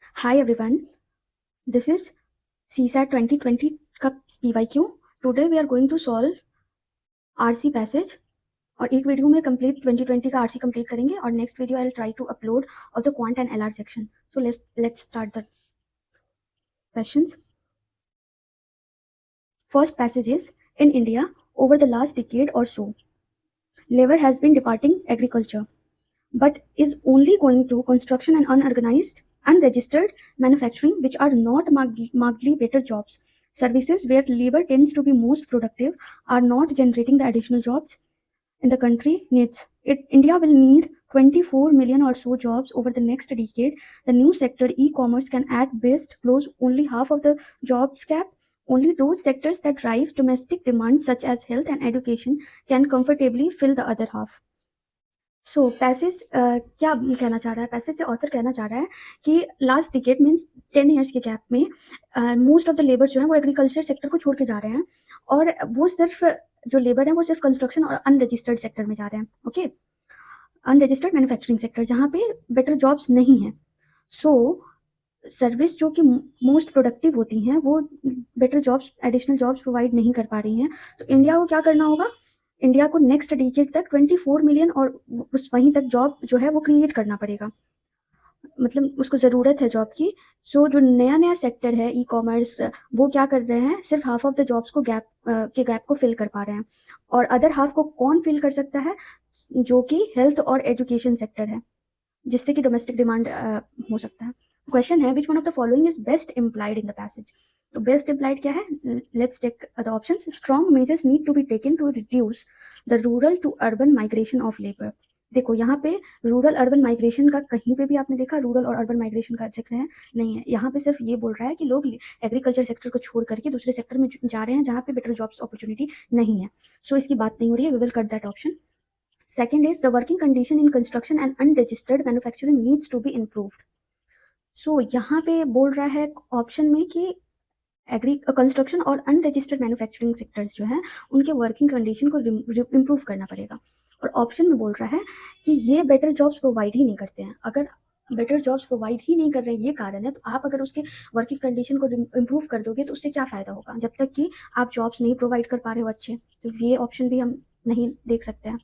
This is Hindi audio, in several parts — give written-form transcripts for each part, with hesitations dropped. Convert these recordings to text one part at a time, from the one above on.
Hi everyone, this is CSAT 2020 का PYQ. Today we are going to solve RC passage और एक वीडियो में कंप्लीट 2020 का RC कंप्लीट करेंगे और next video I will try to upload of the quant and LR section. So let's start the questions. First passage is, in India over the last decade or so, labor has been departing agriculture but is only going to construction and unorganized, unregistered manufacturing, which are not markedly better jobs. Services where labor tends to be most productive are not generating the additional jobs in the country needs. India will need 24 million or so jobs over the next decade. The new sector, e-commerce, can at best close only half of the jobs gap. Only those sectors that drive domestic demand, such as health and education, can comfortably fill the other half. So passage क्या कहना चाह रहा है? पैसेज से ऑथर कहना चाह रहा है कि लास्ट डिकेड मीन्स 10 ईयर्स के गैप में मोस्ट ऑफ द लेबर्स जो हैं वो एग्रीकल्चर सेक्टर को छोड़ के जा रहे हैं और वो सिर्फ जो लेबर है वो सिर्फ कंस्ट्रक्शन और अनरजिस्टर्ड सेक्टर में जा रहे हैं. ओके, अनरजिस्टर्ड मैन्युफैक्चरिंग सेक्टर जहाँ पे बेटर जॉब्स नहीं हैं. सो सर्विस जो कि मोस्ट प्रोडक्टिव होती हैं वो better jobs, additional jobs provide नहीं कर पा रही हैं. तो इंडिया को क्या करना होगा? इंडिया को नेक्स्ट डिकेड तक 24 मिलियन और उस वहीं तक जॉब जो है वो क्रिएट करना पड़ेगा. मतलब उसको ज़रूरत है जॉब की. सो जो नया नया सेक्टर है ई कॉमर्स, वो क्या कर रहे हैं? सिर्फ हाफ ऑफ द जॉब्स को गैप को फिल कर पा रहे हैं और अदर हाफ को कौन फिल कर सकता है? जो कि हेल्थ और एजुकेशन सेक्टर है, जिससे कि डोमेस्टिक डिमांड हो सकता है. क्वेश्चन है, which one of the following is best implied in the passage? तो बेस्ट इम्प्लाइड क्या है? Let's take the options. Strong measures need to be taken to reduce the rural to urban migration of labour. देखो यहाँ पे रूरल अर्बन माइग्रेशन का कहीं पे भी आपने देखा रूरल और अर्बन माइग्रेशन का जिक्र है? नहीं है. यहाँ पे सिर्फ ये बोल रहा है कि लोग एग्रीकल्चर सेक्टर को छोड़ करके दूसरे सेक्टर में जा रहे हैं जहाँ पे बेटर जॉब्स अपॉर्चुनिटी नहीं है. सो इसकी बात नहीं हो रही है. We will cut that option. Second is, the working condition in construction and unregistered manufacturing needs to be improved. So यहाँ पे बोल रहा है ऑप्शन में कि कंस्ट्रक्शन और अनरजिस्टर्ड मैन्युफैक्चरिंग सेक्टर्स जो हैं उनके वर्किंग कंडीशन को इम्प्रूव करना पड़ेगा. और ऑप्शन में बोल रहा है कि ये बेटर जॉब्स प्रोवाइड ही नहीं करते हैं. अगर बेटर जॉब्स प्रोवाइड ही नहीं कर रहे ये कारण है, तो आप अगर उसके वर्किंग कंडीशन को इम्प्रूव कर दोगे तो उससे क्या फ़ायदा होगा जब तक कि आप जॉब्स नहीं प्रोवाइड कर पा रहे हो अच्छे. तो ये ऑप्शन भी हम नहीं देख सकते हैं.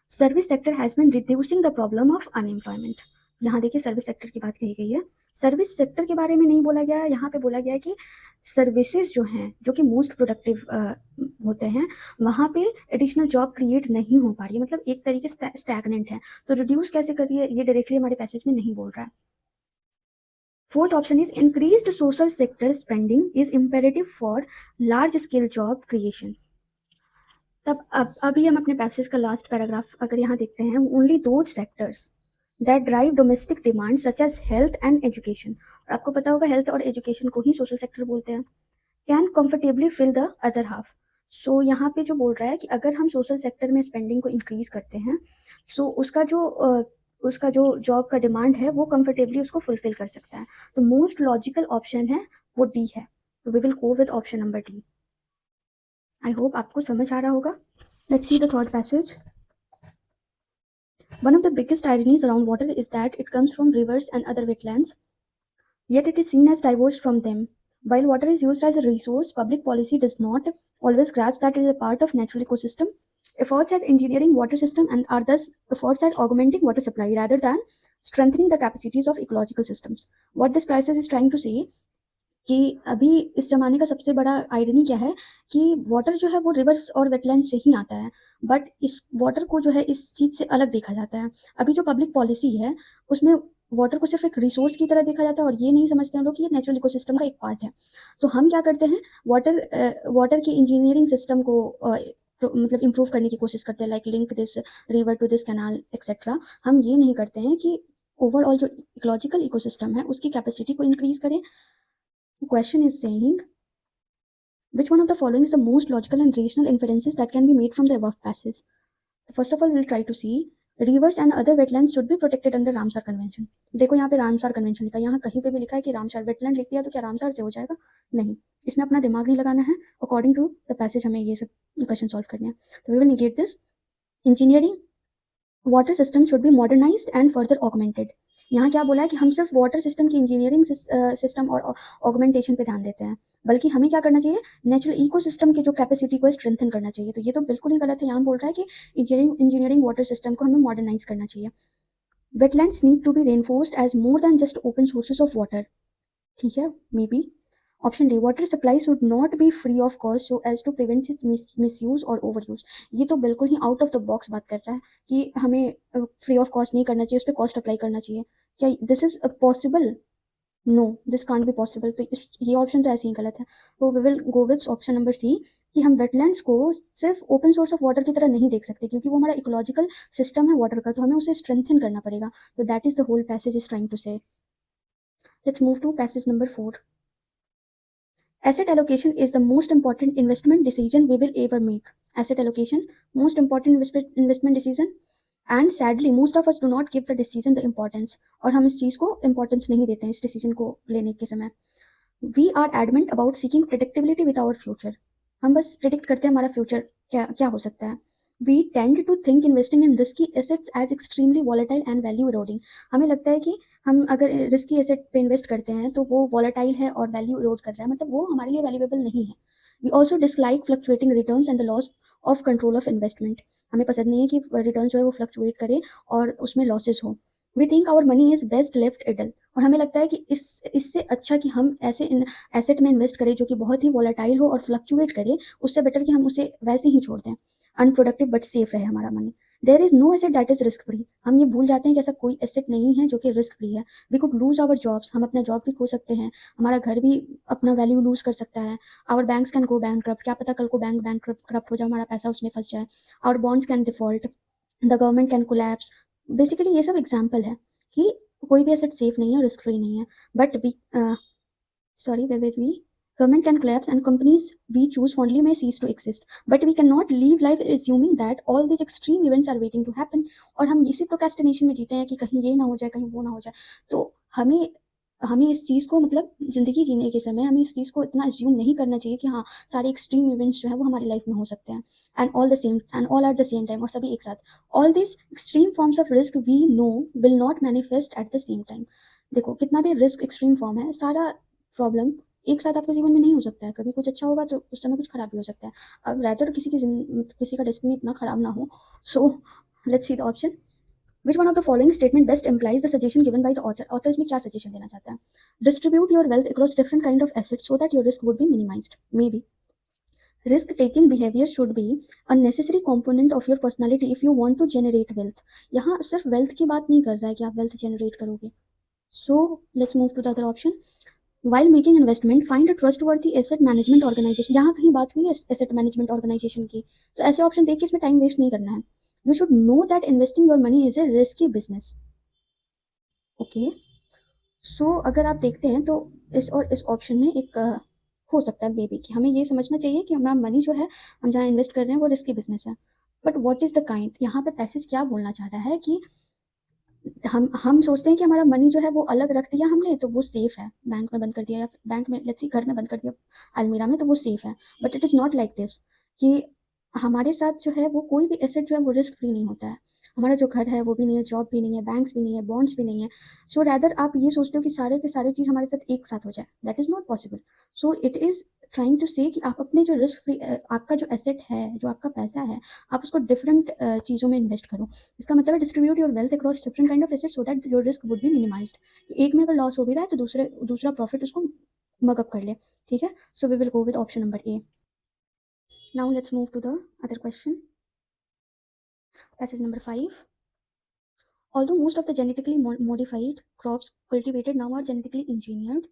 Service sector has been reducing the problem of unemployment. यहाँ देखिए सर्विस सेक्टर की बात कही गई है. सर्विस सेक्टर के बारे में नहीं बोला गया है. यहाँ पे बोला गया है कि सर्विसेज जो हैं जो कि मोस्ट प्रोडक्टिव होते हैं वहाँ पे एडिशनल जॉब क्रिएट नहीं हो पा रही है. मतलब एक तरीके से स्टैगनेंट है. तो रिड्यूस कैसे कर रही है ये डायरेक्टली हमारे पैसेज में नहीं बोल रहा है. Fourth option is, increased social sector spending is imperative for large scale job creation. तब अभी हम अपने पैसेज का लास्ट पैराग्राफ अगर यहाँ देखते हैं, only those sectors that drive domestic demand such as health and education, और आपको पता होगा हेल्थ और एजुकेशन को ही सोशल सेक्टर बोलते हैं, can comfortably fill the other half. So यहाँ पे जो बोल रहा है कि अगर हम सोशल सेक्टर में स्पेंडिंग को इंक्रीज करते हैं सो उसका जो जॉब का डिमांड है वो कंफर्टेबली उसको फुलफिल कर सकता है. तो मोस्ट लॉजिकल ऑप्शन है वो डी है. तो we will go with option number D. I hope आपको समझ आ रहा होगा. Let's see the third passage. One of the biggest ironies around water is that it comes from rivers and other wetlands, yet it is seen as divorced from them. While water is used as a resource, public policy does not always grasp that it is a part of natural ecosystem. Efforts at engineering water system and are thus efforts at augmenting water supply rather than strengthening the capacities of ecological systems. What this passage is trying to say कि अभी इस ज़माने का सबसे बड़ा आयरनी क्या है कि वाटर जो है वो रिवर्स और वेटलैंड से ही आता है, बट इस वाटर को जो है इस चीज़ से अलग देखा जाता है. अभी जो पब्लिक पॉलिसी है उसमें वाटर को सिर्फ एक रिसोर्स की तरह देखा जाता है और ये नहीं समझते हैं लोग कि ये नेचुरल इकोसिस्टम का एक पार्ट है. तो हम क्या करते हैं, वाटर की इंजीनियरिंग सिस्टम को मतलब इम्प्रूव करने की कोशिश करते हैं, like link this river to this canal etcetera. हम ये नहीं करते हैं कि ओवरऑल जो इकोलॉजिकल इकोसिस्टम है उसकी कैपेसिटी को इंक्रीज करें. Question is saying, which one of the following is the most logical and rational inferences that can be made from the above passage? First of all, we'll try to see rivers and other wetlands should be protected under Ramsar convention. देखो यहाँ पे रामसार कन्वेंशन लिखा है, यहाँ कहीं पे भी लिखा है कि रामसार. वेटलैंड लिख दिया तो क्या रामसार से हो जाएगा? नहीं. इसमें अपना दिमाग नहीं लगाना है. अकॉर्डिंग टू द पैसेज हमें ये सब क्वेश्चन सॉल्व करने हैं. तो we will negate this. Engineering water system should be modernised and further augmented. यहाँ क्या बोला है कि हम सिर्फ वाटर सिस्टम की इंजीनियरिंग सिस्टम और ऑगमेंटेशन पे ध्यान देते हैं, बल्कि हमें क्या करना चाहिए, नेचुरल इकोसिस्टम की जो कैपेसिटी को स्ट्रेंथन करना चाहिए। तो ये तो बिल्कुल ही गलत है। यहाँ बोल रहा है कि इंजीनियरिंग वाटर सिस्टम को हमें मॉडर्नाइज करना चाहिए। Wetlands need to be reinforced as more than just open sources of water. ठीक है, maybe. Option D, water supply should not be free of cost so as to prevent its misuse और ओवर यूज। ये तो बिल्कुल ही आउट ऑफ द बॉक्स बात कर रहा है कि हमें फ्री ऑफ कॉस्ट नहीं करना चाहिए, उस पर कॉस्ट अप्लाई करना चाहिए। क्या this is possible? No, this can't be possible. तो ये ऑप्शन तो ऐसे ही गलत है। तो we will go with option number C, कि हम वेटलैंड्स को सिर्फ ओपन सोर्स ऑफ वाटर की तरह नहीं देख सकते, क्योंकि वो हमारा इकोलॉजिकल सिस्टम है वाटर का, तो हमें उसे स्ट्रेंथन करना पड़ेगा। तो that is the whole passage is trying to say. Let's move to passage number 4। Asset allocation is the most important investment decision we will ever make. Asset allocation, most important investment decision, and sadly most of us do not give the decision the importance. और हम इस चीज़ को importance नहीं देते हैं इस decision को लेने के समय। We are adamant about seeking predictability with our future. हम बस predict करते हैं हमारा future क्या क्या हो सकता है। We tend to think investing in risky assets as extremely volatile and value eroding. हमें लगता है कि हम अगर रिस्की एसेट पे इन्वेस्ट करते हैं तो वो वॉलेटाइल है और वैल्यू इरोड कर रहा है, मतलब वो हमारे लिए वैल्यूएबल नहीं है। We also dislike fluctuating returns and the loss of control of investment. हमें पसंद नहीं है कि रिटर्न जो है वो फ्लक्चुएट करे और उसमें लॉसेस हो। We think our money is best left idle. और हमें लगता है कि इससे अच्छा कि हम ऐसे एसेट में इन्वेस्ट करें जो कि बहुत ही वॉलेटाइल हो और फ्लक्चुएट करे, उससे बेटर कि हम उसे वैसे ही छोड़ दें, अनप्रोडक्टिव बट सेफ रहे हमारा money. There is no asset that is risk free. हम ये भूल जाते हैं कि ऐसा कोई एसेट नहीं है जो कि रिस्क फ्री है। We could lose our jobs, हम अपना जॉब भी खो सकते हैं, हमारा घर भी अपना वैल्यू लूज कर सकता है। Our banks can go bankrupt, क्या पता कल को बैंक बैंकक्रप्ट हो जाए, हमारा पैसा उसमें फंस जाए। Our bonds can default, the government can collapse. Basically ये सब एग्जाम्पल है कि कोई भी एसेट सेफ नहीं है, रिस्क फ्री नहीं है। But we sorry, where we government can collapse and companies we choose fondly may cease to exist, but we cannot live life assuming that all these extreme events are waiting to happen। और हम इसी प्रोक्रेस्टिनेशन में जीते हैं कि कहीं ये ना हो जाए, कहीं वो ना हो जाए। तो हमें हमें इस चीज़ को, मतलब ज़िंदगी जीने के समय हमें इस चीज़ को इतना अज्यूम नहीं करना चाहिए कि हाँ सारे एक्सट्रीम इवेंट्स जो है वो हमारी लाइफ में हो सकते हैं, and all at the same time, और सभी एक साथ। All this extreme forms of risk we know will not manifest at the same time. देखो कितना भी रिस्क एक्सट्रीम फॉर्म है, सारा प्रॉब्लम एक साथ आपके जीवन में नहीं हो सकता है। कभी कुछ अच्छा होगा तो उस समय कुछ खराब भी हो सकता है। अब रहता तो किसी का डेस्टिनी इतना खराब ना हो। So let's see the option. Which one of the following statement best employs the suggestion given by the author. Author इसमें क्या सजेशन देना चाहता है? Distribute your wealth across different kind of assets so that your risk would be minimized. Maybe risk taking behavior should be a necessary component of your personality if you want to generate wealth। यहाँ सिर्फ वेल्थ की बात नहीं कर रहा है कि आप वेल्थ जनरेट करोगे। So let's move to the other option. While making investment, find a trustworthy asset management organization। यहाँ कहीं बात हुई है asset management organization की, तो ऐसे ऑप्शन देख के इसमें टाइम वेस्ट नहीं करना है। You should know that investing your money is a risky business। Okay, so अगर आप देखते हैं तो इस ऑप्शन में एक हो सकता है बेबी कि हमें ये समझना चाहिए कि हमारा मनी जो है हम जहाँ इन्वेस्ट कर रहे हैं वो रिस्की बिजनेस है। But what is the kind, यहाँ पे पैसेज क्या बोलना चाह रहा है कि हम सोचते हैं कि हमारा मनी जो है वो अलग रख दिया हमने तो वो सेफ है, बैंक में बंद कर दिया या बैंक में लेट्स सी घर में बंद कर दिया अलमीरा में, तो वो सेफ है। But it is not like this कि हमारे साथ जो है वो कोई भी एसेट जो है वो रिस्क फ्री नहीं होता है। हमारा जो घर है वो भी नहीं है, जॉब भी नहीं है, बैंक्स भी नहीं है, बॉन्ड्स भी नहीं है। सो रैदर आप ये सोचते हो कि सारे के सारे चीज़ हमारे साथ एक साथ हो जाए, that is not possible. So it is trying to say कि आप अपने जो रिस्क फ्री आपका जो एसेट है, जो आपका पैसा है, आप उसको डिफरेंट चीज़ों में इन्वेस्ट करो। इसका मतलब है distribute your wealth across different kind of assets so that your risk would be minimised. एक में अगर लॉस हो भी रहा है तो दूसरा प्रॉफिट उसको मगअप कर ले। ठीक है, so we will go with option number A. Now let's move to the other question. Passage number 5। Although most of the genetically modified crops cultivated now are genetically engineered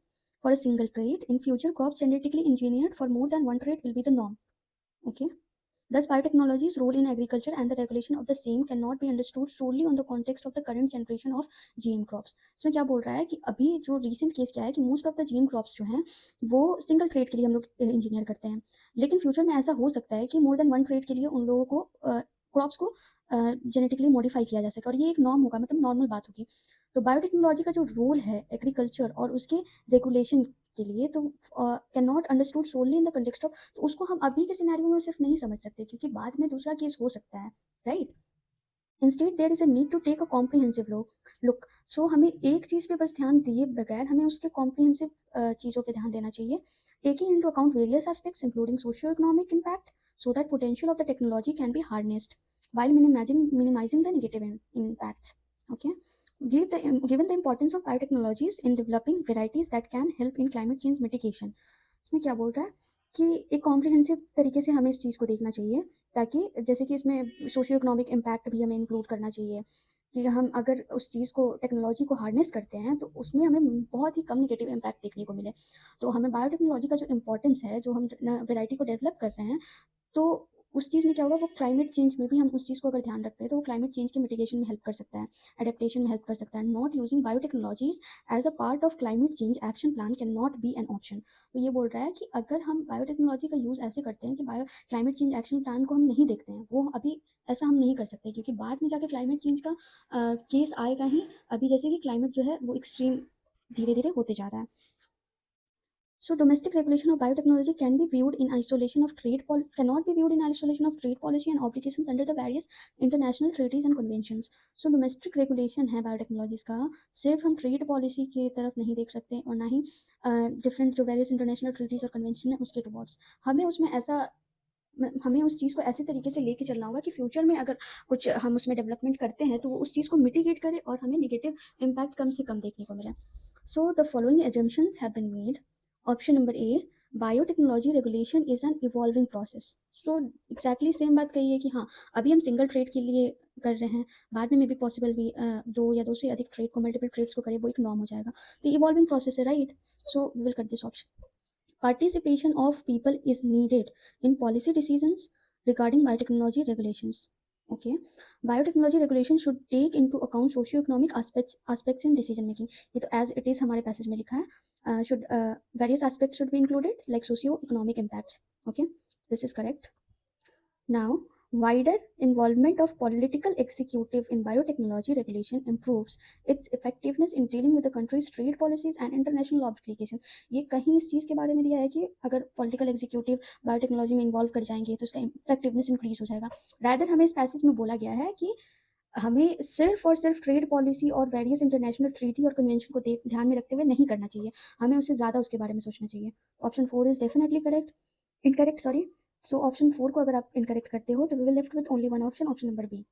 for a single trait, in future crops genetically engineered for more than one trait will be the norm. Okay. Thus, biotechnology's role in agriculture and the regulation of the same cannot be understood solely on the context of the current generation of GM crops। इसमें क्या बोल रहा है कि अभी जो recent केस क्या है कि most of the GM crops जो हैं वो सिंगल ट्रेड के लिए हम लोग इंजीनियर करते हैं, लेकिन फ्यूचर में ऐसा हो सकता है कि मोर देन वन ट्रेड के लिए उन लोगों को क्रॉप्स को जेनेटिकली मॉडिफाई किया जा सके और ये एक नॉर्म होगा, मतलब नॉर्मल बात होगी। तो बायोटेक्नोलॉजी का जो रोल है एग्रीकल्चर और उसके रेगुलेशन के लिए, तो can not understood solely in the context of, तो उसको हम अभी के सिनेरियो में सिर्फ नहीं समझ सकते क्योंकि बाद में दूसरा केस हो सकता है, right. Instead there is a need to take a comprehensive look. So हमें एक चीज़ पे बस ध्यान दिए बगैर हमें उसके कॉम्प्रिहेंसिव चीज़ों पे ध्यान देना चाहिए, taking into account various aspects including socio economic impact so that potential of the technology can be harnessed while minimizing the negative impacts. Okay. Given the importance of biotechnologies in developing varieties that can help in climate change mitigation, इसमें क्या बोल रहा है कि एक कॉम्प्रिहेंसिव तरीके से हमें इस चीज़ को देखना चाहिए, ताकि जैसे कि इसमें सोशियो इकोनॉमिक इम्पैक्ट भी हमें इंक्लूड करना चाहिए कि हम अगर उस चीज़ को टेक्नोलॉजी को हार्नेस करते हैं तो उसमें हमें बहुत ही कम नेगेटिव इम्पैक्ट देखने को मिले। तो हमें बायोटेक्नोलॉजी का जो इम्पोर्टेंस है, जो हम वैरायटी को डेवलप कर रहे हैं, तो उस चीज़ में क्या होगा, वो क्लाइमेट चेंज में भी हम उस चीज़ को अगर ध्यान रखते हैं तो वो क्लाइमेट चेंज के मिटिगेशन में हेल्प कर सकता है, एडेप्टेशन में हेल्प कर सकता है। Not using biotechnologies as a part of climate change action plan can not be an option. तो ये बोल रहा है कि अगर हम बायोटेक्नोलॉजी का यूज़ ऐसे करते हैं कि bio climate change action plan को हम नहीं देखते हैं, वो अभी ऐसा हम नहीं कर सकते क्योंकि बाद में जाके क्लाइमेट चेंज का केस आएगा ही। अभी जैसे कि क्लाइमेट जो है वो एक्सट्रीम धीरे धीरे होते जा रहा है। So domestic regulation of biotechnology can be viewed in isolation of cannot be viewed in isolation of trade policy and obligations under the various international treaties and conventions. So domestic regulation है biotechnologies का, सिर्फ हम trade policy की तरफ नहीं देख सकते और ना ही different जो various international treaties और convention है उसके towards हमें उसमें ऐसा हमें उस चीज़ को ऐसे तरीके से लेके चलना होगा कि फ्यूचर में अगर कुछ हम उसमें डेवलपमेंट करते हैं तो वो उस चीज़ को मिटिगेट करे और हमें नेगेटिव इम्पैक्ट कम से कम देखने को मिले। So the following assumptions have been made. Option number A, biotechnology regulation is an evolving process. So exactly same बात कही है कि हाँ, अभी हम सिंगल ट्रेड के लिए कर रहे हैं, बाद में मे बी पॉसिबल भी दो या दो से अधिक ट्रेड को, मल्टीपल ट्रेड्स को करें, वो एक नॉर्म हो जाएगा। तो इवॉल्विंग प्रोसेस है, right. So we will cut this option. Participation of people is needed in policy decisions regarding biotechnology regulations. Okay, biotechnology regulation should take into account socio-economic aspects in decision making. ये तो as it is हमारे passage में लिखा है, should various aspects should be included like socio-economic impacts. Okay, this is correct. Now, wider involvement of political executive in biotechnology regulation improves its effectiveness in dealing with the country's trade policies and international obligations. ये कहीं इस चीज़ के बारे में दिया है कि अगर पॉलिटिकल एग्जीक्यूटिव बायोटेक्नोलॉजी में इन्वॉल्व कर जाएंगे तो उसका इफेक्टिवनेस इंक्रीज हो जाएगा। रादर हमें इस पैसेज में बोला गया है कि हमें सिर्फ और सिर्फ ट्रेड पॉलिसी और वेरियस इंटरनेशनल ट्रीटी और कन्वेंशन को ध्यान में रखते हुए नहीं करना चाहिए, हमें उससे ज़्यादा उसके बारे में सोचना चाहिए। Option 4 is definitely correct, incorrect sorry. So option 4 को अगर आप इनकरेक्ट करते हो तो we will left with only one option, option number B.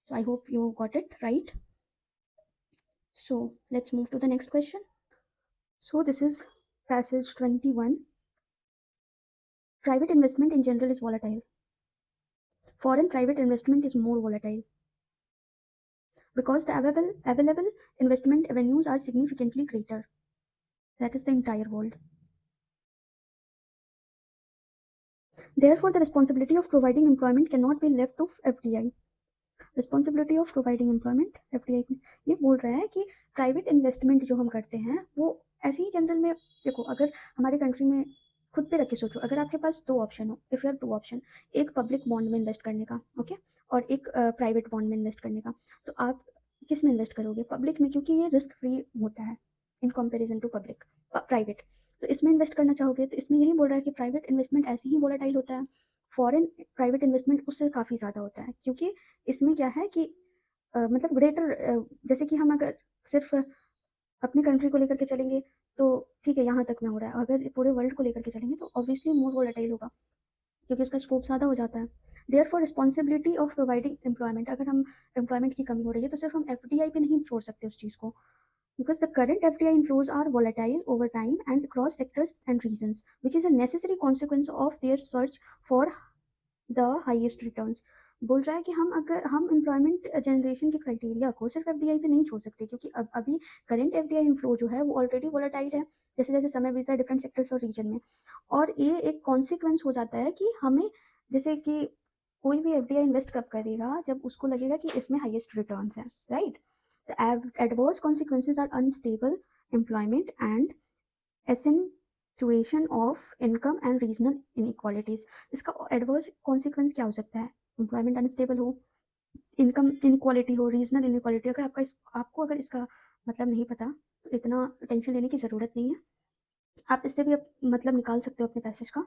So I hope you got it right. So let's move to the next question. So this is passage 21। Private investment in general is volatile, foreign private investment is more volatile because the available investment avenues are significantly greater. That is the entire world. Therefore, the responsibility of providing employment cannot be left to FDI. Responsibility of providing employment FDI ये बोल रहा है कि प्राइवेट इन्वेस्टमेंट जो हम करते हैं वो ऐसे ही जनरल में, देखो अगर हमारे कंट्री में खुद पे रख के सोचो, अगर आपके पास दो ऑप्शन हो, if you have two option, एक पब्लिक बॉन्ड में इन्वेस्ट करने का, ओके, और एक प्राइवेट बॉन्ड में इन्वेस्ट करने का, तो आप किस में इन्वेस्ट करोगे? पब्लिक में, क्योंकि ये रिस्क फ्री होता है in comparison to public private. तो इसमें इन्वेस्ट करना चाहोगे तो इसमें यही बोल रहा है कि प्राइवेट इन्वेस्टमेंट ऐसे ही वोलेटाइल होता है, फॉरेन प्राइवेट इन्वेस्टमेंट उससे काफ़ी ज़्यादा होता है, क्योंकि इसमें क्या है कि मतलब ग्रेटर, जैसे कि हम अगर सिर्फ अपनी कंट्री को लेकर के चलेंगे तो ठीक है, यहाँ तक में हो रहा है, अगर पूरे वर्ल्ड को लेकर के चलेंगे तो ऑब्वियसली मोर वोलेटाइल होगा क्योंकि उसका स्कोप ज़्यादा हो जाता है। Therefore responsibility of providing employment, अगर हम एम्प्लॉयमेंट की कमी हो रही है तो सिर्फ हम FDI पे नहीं छोड़ सकते उस चीज़ को, because the current FDI inflows are volatile over time and across sectors and regions, which is a necessary consequence of their search for the highest returns. बोल रहा है कि हम एम्प्लॉयमेंट जनरेशन के क्राइटेरिया को सिर्फ FDI पे नहीं छोड़ सकते क्योंकि अब अभी करंट FDI इनफ्लो जो है वो ऑलरेडी वोलेटाइल है जैसे जैसे समय बीतता है डिफरेंट सेक्टर्स और रीजन में, और ये एक कॉन्सिक्वेंस हो जाता है कि हमें, जैसे कि कोई भी FDI इन्वेस्ट कब करेगा जब उसको लगेगा कि इसमें हाईएस्ट रिटर्न्स हैं, right. The adverse consequences are unstable employment and accentuation of income and regional inequalities. इसका adverse consequence क्या हो सकता है? Employment unstable हो, income inequality हो, regional inequality। अगर आपको अगर इसका मतलब नहीं पता तो इतना टेंशन लेने की ज़रूरत नहीं है, आप इससे भी मतलब निकाल सकते हो अपने पैसेज का।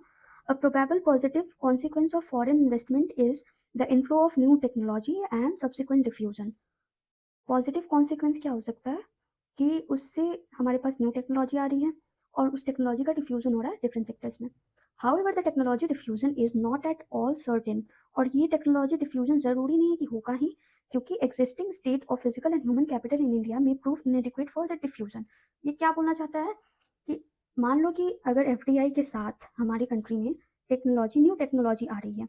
A probable positive consequence of foreign investment is the inflow of new technology and subsequent diffusion. Positive consequence क्या हो सकता है कि उससे हमारे पास न्यू टेक्नोलॉजी आ रही है और उस टेक्नोलॉजी का डिफ्यूजन हो रहा है डिफरेंट सेक्टर्स में। However the technology diffusion is not at all certain. और ये टेक्नोलॉजी डिफ्यूजन जरूरी नहीं है कि होगा ही, क्योंकि existing state of physical and human capital in India में prove inadequate for the diffusion. ये क्या बोलना चाहता है कि मान लो कि अगर एफडीआई के साथ हमारी कंट्री में टेक्नोलॉजी न्यू टेक्नोलॉजी आ रही है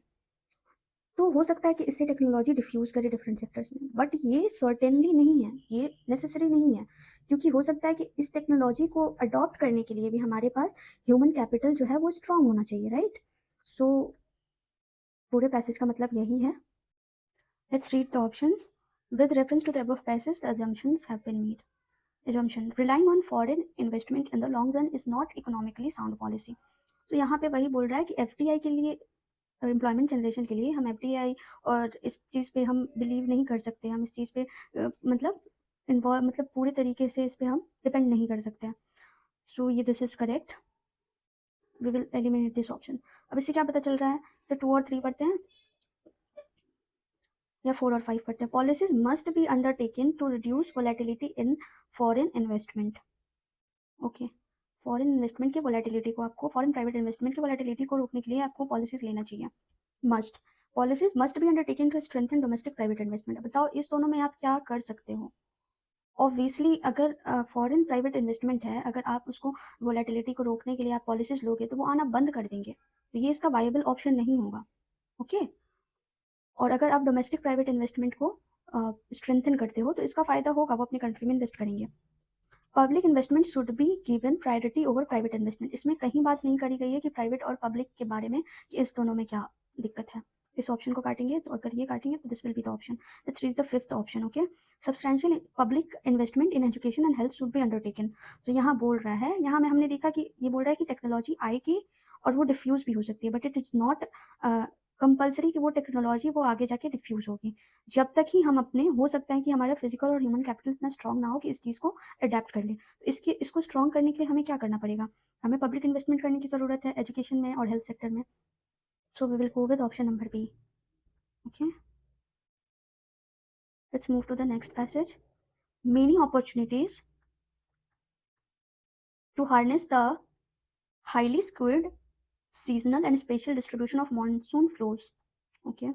तो हो सकता है कि इससे टेक्नोलॉजी डिफ्यूज करे डिफरेंट सेक्टर्स में, बट ये सर्टेनली नहीं है, ये नेसेसरी नहीं है, क्योंकि हो सकता है कि इस टेक्नोलॉजी को अडॉप्ट करने के लिए भी हमारे पास ह्यूमन कैपिटल जो है वो स्ट्रांग होना चाहिए, राइट। सो पूरे पैसेज का मतलब यही है। Let's read the options. With reference to the above passage the assumptions have been made. Assumption: relying on foreign investment in the long run is not economically sound policy. तो यहाँ पे वही बोल रहा है कि एफडीआई के लिए, एम्प्लॉयमेंट जनरेशन के लिए हम एफडीआई और इस चीज़ पे हम बिलीव नहीं कर सकते, हम इस चीज़ पे मतलब इन्वॉल्व, मतलब पूरे तरीके से इस पे हम डिपेंड नहीं कर सकते हैं। सो ये this is correct, we will eliminate this option. अब इससे क्या पता चल रहा है, तो 2 और 3 पढ़ते हैं या 4 और 5 पढ़ते हैं। Policies must be undertaken to reduce volatility in foreign investment. Okay, foreign investment की वोलेटिलिटी को, आपको फॉरेन प्राइवेट इन्वेस्टमेंट की वोलेटिलिटी को रोकने के लिए आपको पॉलिसीज लेना चाहिए। Must, policies must be undertaken to strengthen domestic private investment. बताओ इस दोनों में आप क्या कर सकते हो। ऑब्वियसली अगर फॉरेन प्राइवेट इन्वेस्टमेंट है, अगर आप उसको वोलेटिलिटी को रोकने के लिए आप पॉलिसीज लोगे तो वो आना बंद कर देंगे, तो ये इसका वायबल ऑप्शन नहीं होगा। ओके, और अगर आप डोमेस्टिक प्राइवेट इन्वेस्टमेंट को स्ट्रेंथन करते हो तो इसका फायदा होगा, वो अपनी कंट्री में इन्वेस्ट करेंगे। Public investment should be given priority over private investment. इसमें कहीं बात नहीं करी गई है कि प्राइवेट और पब्लिक के बारे में कि इस दोनों में क्या दिक्कत है। इस ऑप्शन को काटेंगे तो अगर ये काटेंगे तो this will be the option. Let's read the fifth option. Okay, substantial public investment in education and health should be undertaken. तो यहाँ बोल रहा है, यहाँ में हमने देखा कि ये बोल रहा है कि टेक्नोलॉजी आएगी और वो डिफ्यूज भी हो सकती है, but it is not compulsory कि वो टेक्नोलॉजी वो आगे जाके डिफ्यूज होगी। जब तक ही हम अपने, हो सकता है कि हमारा फिजिकल और ह्यूमन कैपिटल इतना स्ट्रांग ना हो कि इस चीज़ को अडेप्ट कर ले, तो इसको स्ट्रांग करने के लिए हमें क्या करना पड़ेगा, हमें पब्लिक इन्वेस्टमेंट करने की ज़रूरत है एजुकेशन में और हेल्थ सेक्टर में। So we will go with option number B. Okay, let's move to the next passage. Many opportunities to harness the highly skilled seasonal and spatial distribution of monsoon flows, okay,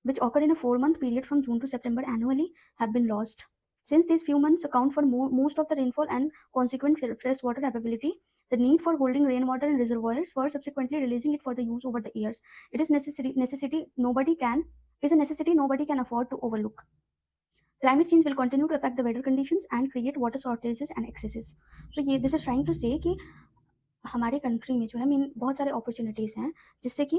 which occur in a 4-month period from June to September annually, have been lost. Since these few months account for most of the rainfall and consequent freshwater availability, the need for holding rainwater in reservoirs for subsequently releasing it for the use over the years, it is necessity nobody can afford to overlook. Climate change will continue to affect the weather conditions and create water shortages and excesses. So this is trying to say कि हमारे कंट्री में जो है मीन बहुत सारे अपॉर्चुनिटीज़ हैं जिससे कि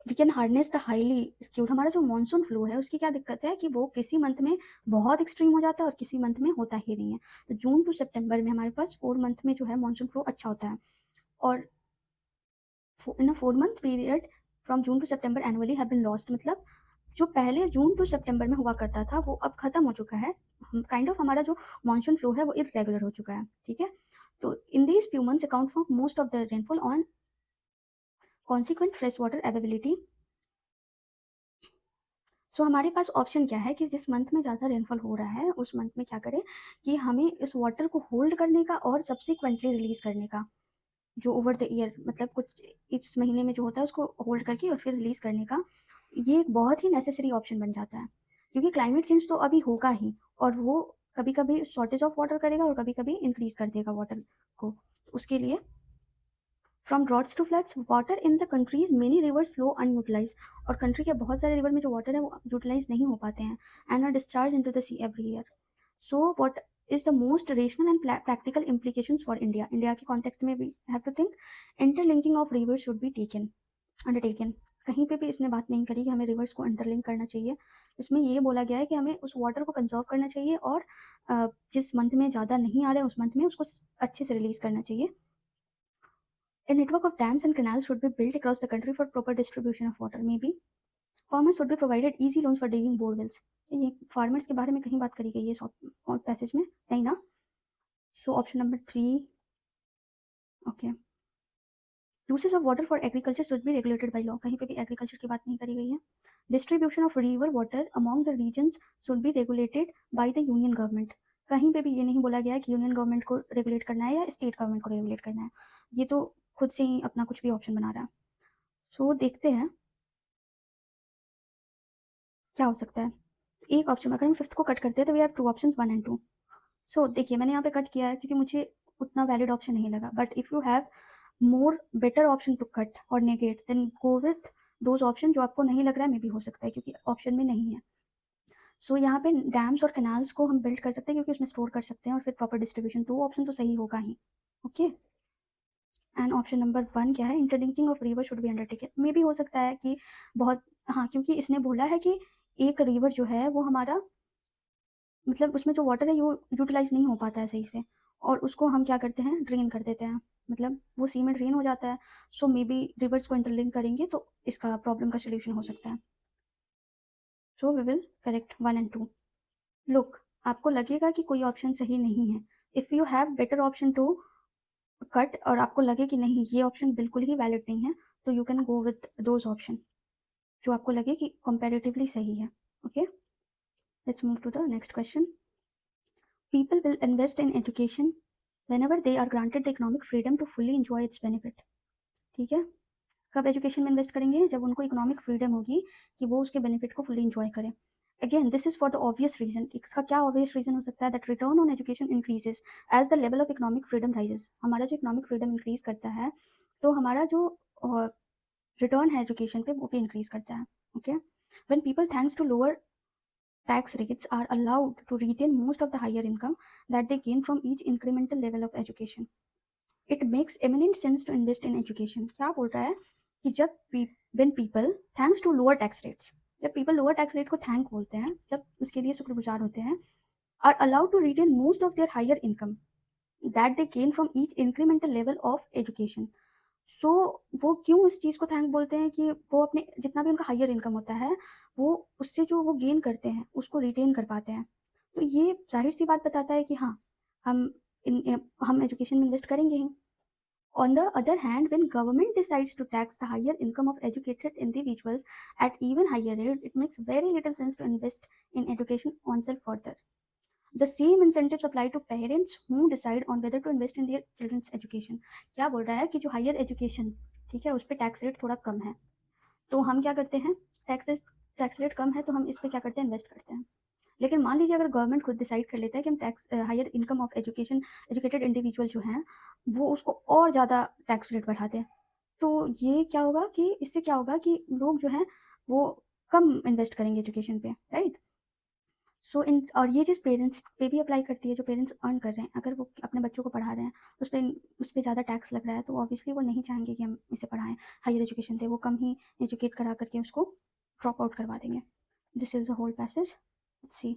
we can harness the highly skewed. हमारा जो मानसून फ्लो है उसकी क्या दिक्कत है कि वो किसी मंथ में बहुत एक्सट्रीम हो जाता है और किसी मंथ में होता ही नहीं है। तो जून टू सितंबर में हमारे पास 4 मंथ में जो है मानसून फ्लो अच्छा होता है, और in a 4 month period from June to September annually have been lost, मतलब जो पहले जून टू सितंबर में हुआ करता था वो अब खत्म हो चुका है। काइंड ऑफ हमारा जो मानसून फ्लो है वो इरेगुलर हो चुका है, ठीक है। तो in these few months account for most of the rainfall on consequent fresh water availability. So हमारे पास ऑप्शन क्या है कि जिस मंथ में ज़्यादा रेनफॉल हो रहा है उस मंथ में क्या करें कि हमें इस वाटर को होल्ड करने का और सब्सिक्वेंटली रिलीज करने का, जो ओवर द ईयर मतलब कुछ इस महीने में जो होता है उसको होल्ड करके और फिर रिलीज करने का, ये एक बहुत ही नेसेसरी ऑप्शन बन जाता है, क्योंकि क्लाइमेट चेंज तो अभी होगा ही और वो कभी कभी शॉर्टेज ऑफ वाटर करेगा और कभी कभी इंक्रीज कर देगा वाटर को। उसके लिए from droughts to floods, water in the countries many rivers flow unutilised. और कंट्री के बहुत सारे रिवर में जो वाटर है वो यूटिलाइज नहीं हो पाते हैं and are discharge into the sea every year. So what is the most rational and practical implications for India. India के कॉन्टेक्स्ट में we have to think interlinking of rivers should be undertaken. कहीं पे भी इसने बात नहीं करी कि हमें रिवर्स को अंडरलिंक करना चाहिए। इसमें ये बोला गया है कि हमें उस वाटर को कंजर्व करना चाहिए और जिस मंथ में ज़्यादा नहीं आ रहा है उस मंथ में उसको अच्छे से रिलीज करना चाहिए। A network of dams and canals should be built across the country for proper distribution of water. Maybe farmers should be provided easy loans for digging bore wells. ये farmers के बारे में कहीं बात करी गई है इस पैसेज में, नहीं ना। So option number 3, okay, usage of water for agriculture should be regulated by law, कहीं पे भी एग्रीकल्चर की बात नहीं करी गई है. Distribution of river water among the regions should be regulated by the union government, कहीं पे भी ये नहीं बोला गया है कि यूनियन गवर्नमेंट को रेगुलेट करना है या स्टेट गवर्नमेंट को रेगुलेट करना है. ये तो खुद से ही अपना कुछ भी ऑप्शन बना रहा है. सो देखते हैं क्या हो सकता है. एक ऑप्शन अगर हम फिफ्थ को कट करते हैं तो we have two options 1 and 2. सो देखिए मैंने यहाँ पे कट किया है क्योंकि मुझे उतना वैलिड ऑप्शन नहीं लगा, but if you have more better option to cut और negate then go with those option जो आपको नहीं लग रहा है, मे भी हो सकता है क्योंकि ऑप्शन में नहीं है. सो यहाँ पे डैम्स और कैनाल्स को हम बिल्ड कर सकते हैं क्योंकि उसमें स्टोर कर सकते हैं और फिर प्रॉपर डिस्ट्रीब्यूशन, दो ऑप्शन तो सही होगा ही. ओके. एंड ऑप्शन नंबर 1 क्या है, interlinking of river should be undertaken, may भी हो सकता है कि बहुत, हाँ क्योंकि इसने बोला है कि एक रिवर जो है वो हमारा मतलब उसमें जो वाटर है वो यूटिलाइज नहीं हो पाता है सही से, और उसको हम क्या करते हैं, ड्रेन कर देते हैं, मतलब वो सी में ड्रेन हो जाता है. सो मे बी रिवर्स को इंटरलिंक करेंगे तो इसका प्रॉब्लम का सोल्यूशन हो सकता है. So we will correct 1 and 2. Look, आपको लगेगा कि कोई ऑप्शन सही नहीं है, if you have better option to cut और आपको लगे कि नहीं ये ऑप्शन बिल्कुल ही वैलिड नहीं है, तो you can go with those option जो आपको लगे कि कंपैरेटिवली सही है. Okay, let's move to the next question. People will invest in education whenever they are granted the economic freedom to fully enjoy its benefit. ठीक है, कब एजुकेशन में इन्वेस्ट करेंगे, जब उनको इकोनॉमिक फ्रीडम होगी कि वो उसके बेनिफिट को फुली इंजॉय करें. Again this is for the obvious reason. इसका क्या ऑब्वियस रीजन हो सकता है, that return on education increases as the level of economic freedom rises. हमारा जो इकोनॉमिक फ्रीडम इंक्रीज करता है तो हमारा जो रिटर्न है एजुकेशन पे वो भी इंक्रीज करता है. Okay, when people thanks to lower tax rates are allowed to retain most of the higher income that they gain from each incremental level of education. It makes eminent sense to invest in education. क्या बोल रहा है कि जब when people thanks to lower tax rates, जब people lower tax rate को thank बोलते हैं, जब उसके लिए शुक्रगुजार होते हैं, are allowed to retain most of their higher income that they gain from each incremental level of education. सो वो क्यों उस चीज़ को थैंक बोलते हैं कि वो अपने जितना भी उनका हायर इनकम होता है वो उससे जो वो गेन करते हैं उसको रिटेन कर पाते हैं. तो ये जाहिर सी बात बताता है कि हाँ हम एजुकेशन में इन्वेस्ट करेंगे ही. On the other hand, when government decides to tax the higher income of educated individuals at even higher rate, it makes very little sense to invest in education oneself further. The same incentives apply to parents who decide on whether to invest in their children's education. क्या बोल रहा है कि जो हायर एजुकेशन, ठीक है, उस पर टैक्स रेट थोड़ा कम है तो हम क्या करते हैं, टैक्स रेट कम है तो हम इस पर क्या करते हैं, इन्वेस्ट करते हैं. लेकिन मान लीजिए अगर गवर्नमेंट खुद डिसाइड कर लेता है कि हम tax higher income of educated individual जो हैं वो उसको और ज़्यादा टैक्स रेट बढ़ा दें, तो ये क्या होगा कि इससे क्या होगा कि लोग जो हैं वो कम इन्वेस्ट करेंगे एजुकेशन पे, राइट. सो इन और ये चीज़ पेरेंट्स पे भी अप्लाई करती है, जो पेरेंट्स अर्न कर रहे हैं, अगर वो अपने बच्चों को पढ़ा रहे हैं उस पर ज़्यादा टैक्स लग रहा है तो ऑब्वियसली वो नहीं चाहेंगे कि हम इसे पढ़ाएं, हायर एजुकेशन दे, वो कम ही एजुकेट करा करके उसको ड्रॉप आउट करवा देंगे. This is the whole passage. See,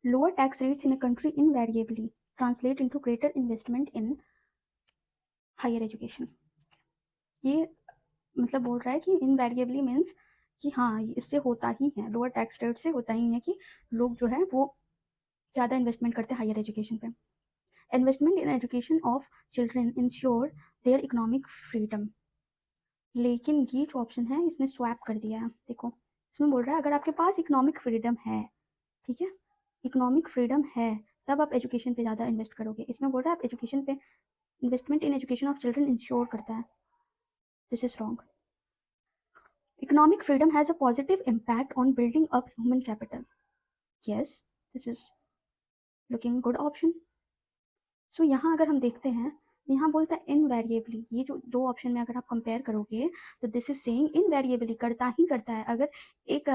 lower tax rates in a country invariably translate into greater investment in higher education. ये मतलब बोल रहा है कि इनवेरिएबली मीन्स कि हाँ इससे होता ही है, लोअर टैक्स रेट से होता ही है कि लोग जो है वो ज़्यादा इन्वेस्टमेंट करते हैं हायर एजुकेशन पे. Investment in education of children ensure their economic freedom. लेकिन ये जो ऑप्शन है इसने स्वैप कर दिया है. देखो इसमें बोल रहा है अगर आपके पास इकोनॉमिक फ्रीडम है, ठीक है, इकोनॉमिक फ्रीडम है तब आप एजुकेशन पे ज़्यादा इन्वेस्ट करोगे. इसमें बोल रहा है आप एजुकेशन पे investment in education of children ensure करता है. This is wrong. Economic freedom has a positive impact on building up human capital. Yes, this is looking good option. So यहाँ अगर हम देखते हैं, यहाँ बोलता है इनवेरिएबली, ये जो दो ऑप्शन में अगर आप कंपेयर करोगे तो दिस इज सेइंग इनवेरिएबली, करता ही करता है. अगर एक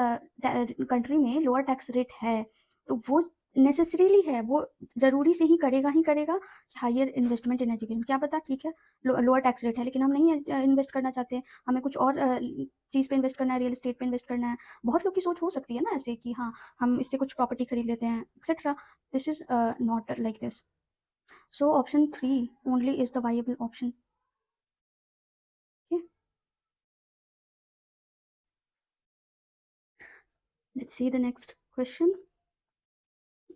कंट्री में लोअर टैक्स रेट है तो वो नेसेसरीली है, वो ज़रूरी से ही करेगा हायर इन्वेस्टमेंट इन एजुकेशन. क्या पता, ठीक है, लोअर टैक्स रेट है लेकिन हम नहीं इन्वेस्ट करना चाहते, हमें कुछ और चीज़ पे इन्वेस्ट करना है, रियल एस्टेट पे इन्वेस्ट करना है. बहुत लोग की सोच हो सकती है ना ऐसे कि हाँ हम इससे कुछ प्रॉपर्टी खरीद लेते हैं etcetera. This is not like this. So option 3 only is the viable option. Okay. Let's see the next question.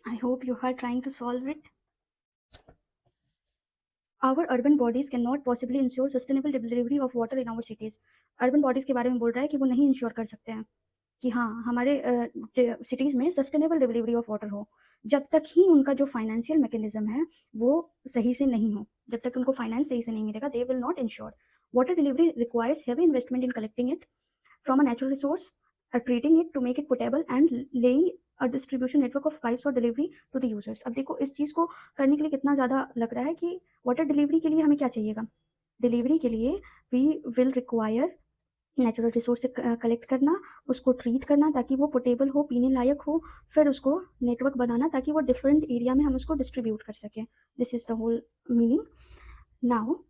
I hope you are trying to solve it. Our urban bodies cannot possibly ensure sustainable delivery of water in our cities. Urban bodies के बारे में बोल रहा है कि वो नहीं इंश्योर कर सकते हैं कि हाँ, हमारे सिटीज़ में सस्टेनेबल डिलीवरी ऑफ वाटर हो, जब तक ही उनका जो फाइनेंशियल मैकेनिज़्म है, वो सही से नहीं हो। जब तक उनको फाइनेंस सही से नहीं मिलेगा, they will not ensure. Water delivery requires heavy investment in collecting it from a natural resource, treating it to make it potable and laying a distribution network of pipes for delivery to the users. अब देखो इस चीज़ को करने के लिए कितना ज़्यादा लग रहा है कि वाटर डिलीवरी के लिए हमें क्या चाहिएगा? डिलीवरी के लिए we will require natural resource से कलेक्ट करना, उसको ट्रीट करना ताकि वो पोर्टेबल हो, पीने लायक हो, फिर उसको नेटवर्क बनाना ताकि वो डिफरेंट एरिया में हम उसको डिस्ट्रीब्यूट कर सकें। This is the whole meaning. Now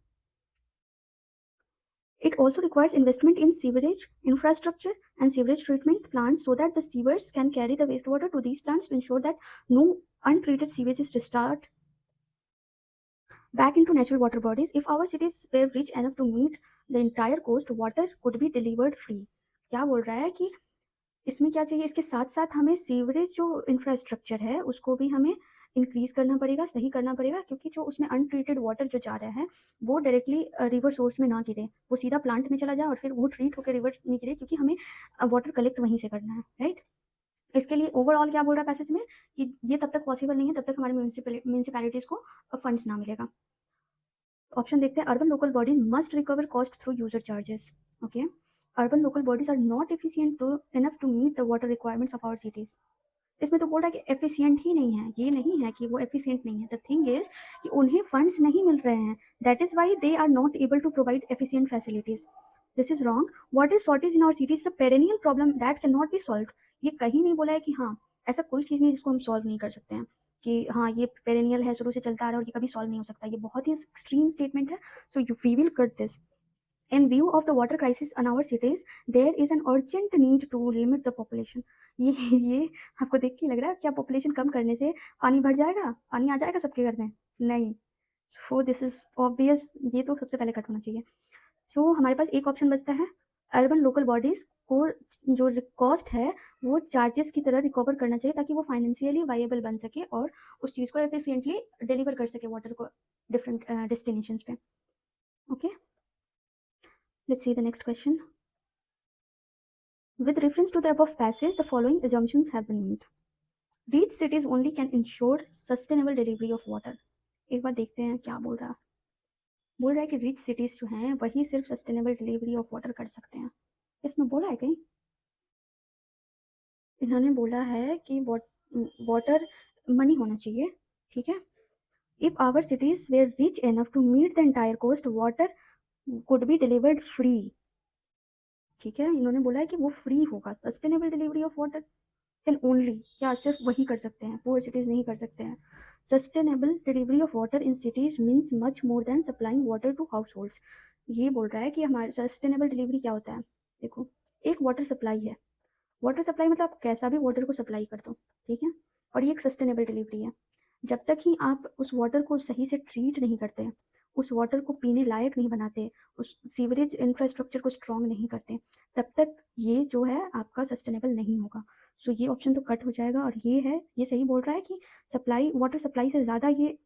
it also requires investment in sewerage infrastructure and sewage treatment plants so that the sewers can carry the wastewater to these plants to ensure that no untreated sewage is discharged back into natural water bodies. If our cities were rich enough to meet the entire coast, water could be delivered free. क्या बोल रहा है कि इसमें क्या चाहिए, इसके साथ-साथ हमें सीवरेज जो इंफ्रास्ट्रक्चर है, उसको भी हमें इंक्रीज़ करना पड़ेगा, सही करना पड़ेगा क्योंकि जो उसमें अनट्रीटेड वाटर जो जा रहा है, वो डायरेक्टली रिवर सोर्स में ना गिरे। वो सीधा प्लांट में चला जाए और फिर वो ट्रीट होकर रिवर में गिरे क्योंकि हमें वाटर कलेक्ट वहीं से करना है, राइट? इसके लिए ओवरऑल क्या बोल रहा है पैसेज में कि ये तब तक पॉसिबल नहीं है, तब तक हमारे म्युनिसिपैलिटीज़ को फंड्स ना मिलेगा। ऑप्शन देखते हैं, urban local bodies must recover cost through user charges. Okay, urban local bodies are not efficient to enough to meet the water requirements of our cities. इसमें तो बोल रहा है कि एफिशिएंट ही नहीं है, ये नहीं है कि वो एफिशिएंट नहीं है। द थिंग इज कि उन्हें फंड्स नहीं मिल रहे हैं, that is why they are not able to provide efficient facilities. This is wrong. Water shortage in our cities is a perennial problem that can not be solve. ये कहीं नहीं बोला है कि हाँ ऐसा कोई चीज़ नहीं जिसको हम सॉल्व नहीं कर सकते हैं, कि हाँ ये पेरेनियल है, शुरू से चलता आ रहा है और ये कभी सॉल्व नहीं हो सकता। ये बहुत ही एक्सट्रीम स्टेटमेंट है। So you we will cut this. In view of the water crisis in our cities, there is an urgent need to limit the population. ये आपको देख के लग रहा है क्या पॉपुलेशन कम करने से पानी भर जाएगा, पानी आ जाएगा सबके घर में? नहीं। सो दिस इज ऑब्वियस, ये तो सबसे पहले कट होना चाहिए। सो हमारे पास एक ऑप्शन बचता है, अर्बन लोकल बॉडीज को जो कॉस्ट है वो चार्जेस की तरह रिकवर करना चाहिए ताकि वो फाइनेंशियली वाइएबल बन सके और उस चीज़ को एफिशिएंटली डिलीवर कर सके वाटर को डिफरेंट डेस्टिनेशंस पे। Okay, let's see the next question. With reference to the above passage, the following assumptions have been made. Rich cities only can ensure sustainable delivery of water. एक बार देखते हैं क्या बोल रहा है। बोल रहा है कि रिच सिटीज़ जो हैं वही सिर्फ सस्टेनेबल डिलीवरी ऑफ वाटर कर सकते हैं। इसमें बोला है कहीं? इन्होंने बोला है कि वाटर मनी होना चाहिए, ठीक है। If our cities were rich enough to meet the entire cost, water could be delivered free, ठीक है। इन्होंने बोला है कि वो फ्री होगा। Sustainable delivery of water can only, क्या सिर्फ वही कर सकते हैं, पुअर सिटीज़ नहीं कर सकते हैं। Sustainable delivery of water in cities means much more than supplying water to households. ये बोल रहा है कि हमारे सस्टेनेबल डिलीवरी क्या होता है। देखो, एक वाटर सप्लाई है, वाटर सप्लाई मतलब आप कैसा भी वाटर को सप्लाई कर दो, ठीक है, और ये एक सस्टेनेबल डिलीवरी है। जब तक ही आप उस वाटर को सही से ट्रीट नहीं करते, उस वाटर को पीने लायक नहीं बनाते, उस सीवरेज इंफ्रास्ट्रक्चर को स्ट्रॉन्ग नहीं करते, तब तक ये जो है आपका सस्टेनेबल नहीं होगा। सो ये ऑप्शन तो कट हो जाएगा और ये है, ये सही बोल रहा है कि सप्लाई, वाटर सप्लाई से ज़्यादा ये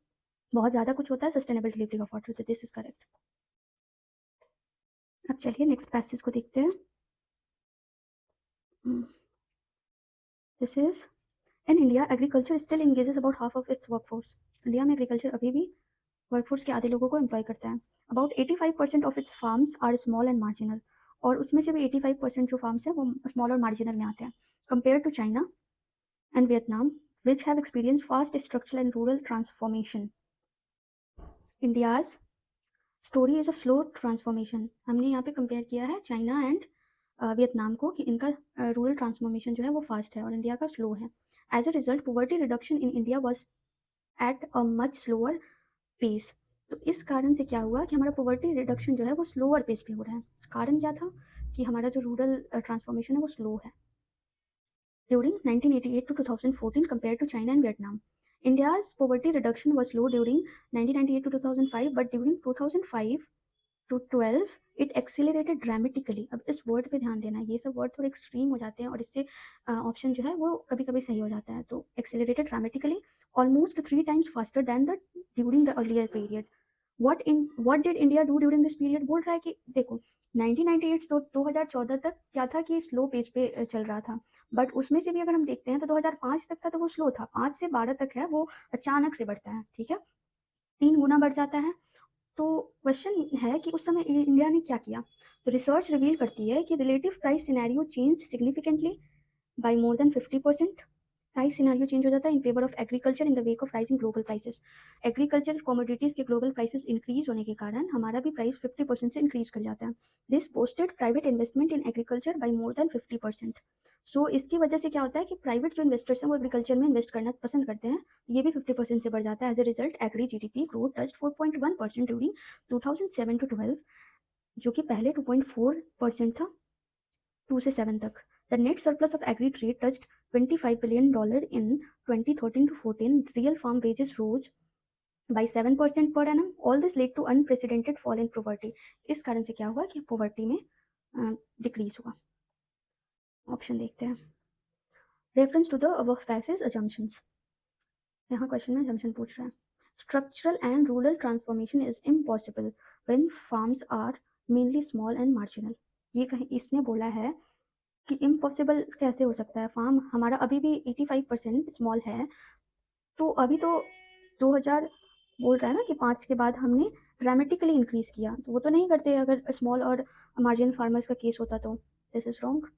बहुत ज़्यादा कुछ होता है sustainable delivery of water. This is correct. अब चलिए नेक्स्ट पैसेज को देखते हैं। This is in India agriculture still engages about half of its workforce. India में एग्रीकल्चर अभी भी वर्कफोर्स के आधे लोगों को एम्प्लॉय करता है। About 85% of its farms are small and marginal, और उसमें से भी 85% जो फार्म्स हैं वो स्मॉल और मार्जिनल में आते हैं। Compare to China and Vietnam which have experience fast structural and rural transformation, India's story is a slow transformation. हमने यहाँ पे कंपेयर किया है चाइना एंड वियतनाम को कि इनका रूरल ट्रांसफॉर्मेशन जो है वो फास्ट है और इंडिया का स्लो है। As a result poverty reduction in India was at a much slower pace. तो इस कारण से क्या हुआ कि हमारा पॉवर्टी रिडक्शन जो है वो स्लोअर पेस पे हो रहा है। कारण क्या था कि हमारा जो रूरल ट्रांसफॉर्मेशन है वो स्लो है। During 1988 to 2014 compared to China and Vietnam, India's poverty reduction was slow during 1998 to 2005, but during 2005 to 12 it accelerated dramatically. अब इस वर्ड पे ध्यान देना, ये सब वर्ड थोड़े एक्सट्रीम हो जाते हैं और इससे ऑप्शन जो है वो कभी कभी सही हो जाता है। तो accelerated dramatically almost 3 times faster than the during the earlier period. What did India do during this period, बोल रहा है कि देखो 1998 तो 2014 तक क्या था कि स्लो पेस पे चल रहा था, बट उसमें से भी अगर हम देखते हैं तो 2005 तक था तो वो स्लो था, 5 से 12 तक है वो अचानक से बढ़ता है, ठीक है, 3 गुना बढ़ जाता है। तो क्वेश्चन है कि उस समय इंडिया ने क्या किया। तो रिसर्च रिवील करती है कि relative price scenario changed significantly by more than 50%। Price scenario change हो जाता है in favour of agriculture in the wake of rising global prices. Agriculture commodities के ग्लोबल प्राइसेस इंक्रीज होने के कारण हमारा भी प्राइस 50% से इंक्रीज कर जाता है। This posted private investment in agriculture by more than 50%। सो इसकी वजह से क्या होता है कि प्राइवेट जो इन्वेस्टर्स हैं वो एग्रीकल्चर में इन्वेस्ट करना पसंद करते हैं, ये भी 50% से बढ़ जाता है। As a result agri GDP growth touched 4.1% during 2007 to 12, जो कि पहले 2.4% था 2 से 7 तक। The net surplus of agri trade touched $25 billion in 2013 to 14. Real farm wages rose by 7% per annum. All this led to unprecedented fall in poverty. इस कारण से क्या हुआ कि poverty में डिक्रीज हुआ। ऑप्शन देखते हैं। Reference to the above passage assumptions, यहाँ क्वेश्चन में assumption पूछ रहा है। Structural and rural transformation is impossible when farms are mainly small and marginal. ये कहीं इसने बोला है कि इम्पॉसिबल कैसे हो सकता है, फार्म हमारा अभी भी 85% स्मॉल है, तो अभी तो 2000 बोल रहा है ना कि 5 के बाद हमने ड्रामेटिकली इंक्रीज किया, तो वो तो नहीं करते अगर स्मॉल और मार्जिनल फार्मर्स का केस होता तो। This is wrong.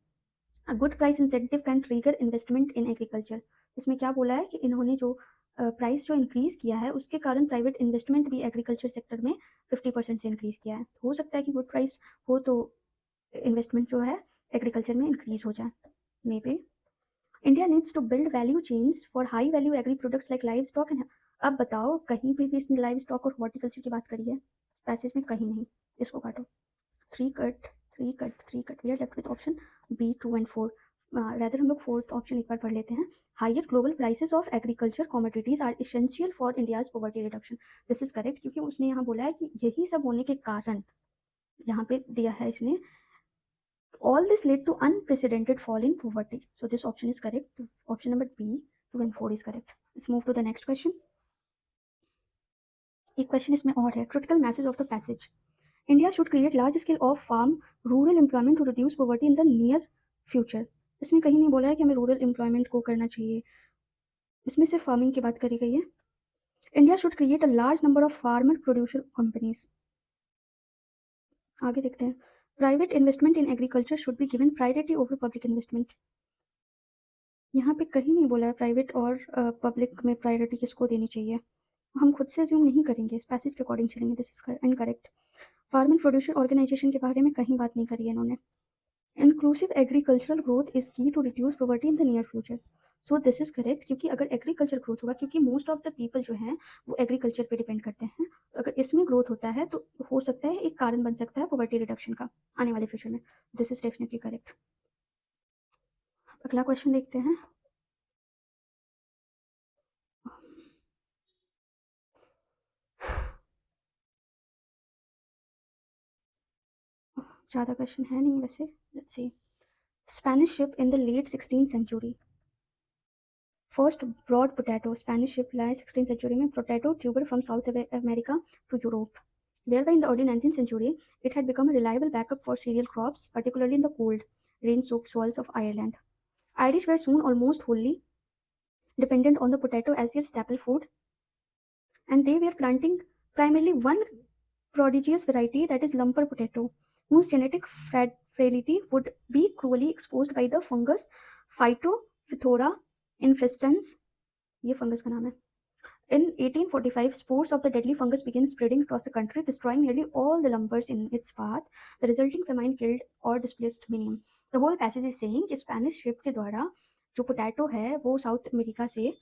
A good price incentive can trigger investment in agriculture. इसमें क्या बोला है कि इन्होंने जो प्राइस जो इंक्रीज किया है उसके कारण प्राइवेट इन्वेस्टमेंट भी एग्रीकल्चर सेक्टर में 50% से इंक्रीज किया है। हो सकता है कि गुड प्राइस हो तो इन्वेस्टमेंट जो है एग्रीकल्चर में इंक्रीज हो जाए, maybe. India needs to build value chains for high value agri products like livestock and. अब बताओ कहीं भी इसने लाइव स्टॉक और हॉर्टिकल्चर की बात करी है पैसेज में, कहीं नहीं। इसको काटो। 3 cut 3 cut 3 cut. We are left with option B 2 and 4। Rather हम लोग फोर्थ ऑप्शन एक बार पढ़ लेते हैं। Higher global prices of agriculture commodities are essential for India's poverty reduction. This is correct, क्योंकि उसने यहाँ बोला है कि यही सब होने के कारण, यहाँ पे दिया है इसने, all this led to unprecedented fall in poverty. So this option is correct. Option number B 2 and 4 is correct. Let's move to the next question. एक क्वेश्चन इसमें और है, critical message of the passage. India should create large scale of farm rural employment to reduce poverty in the near future. इसमें कहीं नहीं बोला है कि हमें रूरल एम्प्लॉयमेंट को करना चाहिए, इसमें सिर्फ फार्मिंग की बात करी गई है। India should create a large number of farmer producer companies. आगे देखते हैं। Private investment in agriculture should be given priority over public investment. यहाँ पे कहीं नहीं बोला है प्राइवेट और पब्लिक में प्रायोरिटी किसको देनी चाहिए, हम खुद से अज्यूम नहीं करेंगे, इस पैसेज के अकॉर्डिंग चलेंगे। This is incorrect. Farm and producer organisation के बारे में कहीं बात नहीं करी है इन्होंने। Inclusive agricultural growth is key to reduce poverty in the near future. So this is correct, क्योंकि अगर एग्रीकल्चर ग्रोथ होगा, क्योंकि मोस्ट ऑफ द पीपल जो हैं वो एग्रीकल्चर पे डिपेंड करते हैं, तो अगर इसमें ग्रोथ होता है तो हो सकता है एक कारण बन सकता है पॉवर्टी रिडक्शन का आने वाले फ्यूचर में। This is definitely correct. अगला क्वेश्चन देखते हैं। ज़्यादा क्वेश्चन है नहीं वैसे। Let's see. Spanish ship in the late 16th century. First brought potato. Spanish ship लाए 16th century में potato tuber from South America to Europe. Whereby in the early 19th century, it had become a reliable backup for cereal crops, particularly in the cold, rain-soaked soils of Ireland. Irish were soon almost wholly dependent on the potato as their staple food, and they were planting primarily one prodigious variety, that is lumper potato, whose genetic frailty would be cruelly exposed by the fungus Phytophthora infestans. ये फंगस का नाम है। In 1845, spores of the deadly fungus began spreading across the country, destroying nearly all the lumbers in its path. The resulting famine killed or displaced many. The whole passage is saying कि स्पेनिश शिप के द्वारा जो पोटैटो है वो साउथ अमेरिका से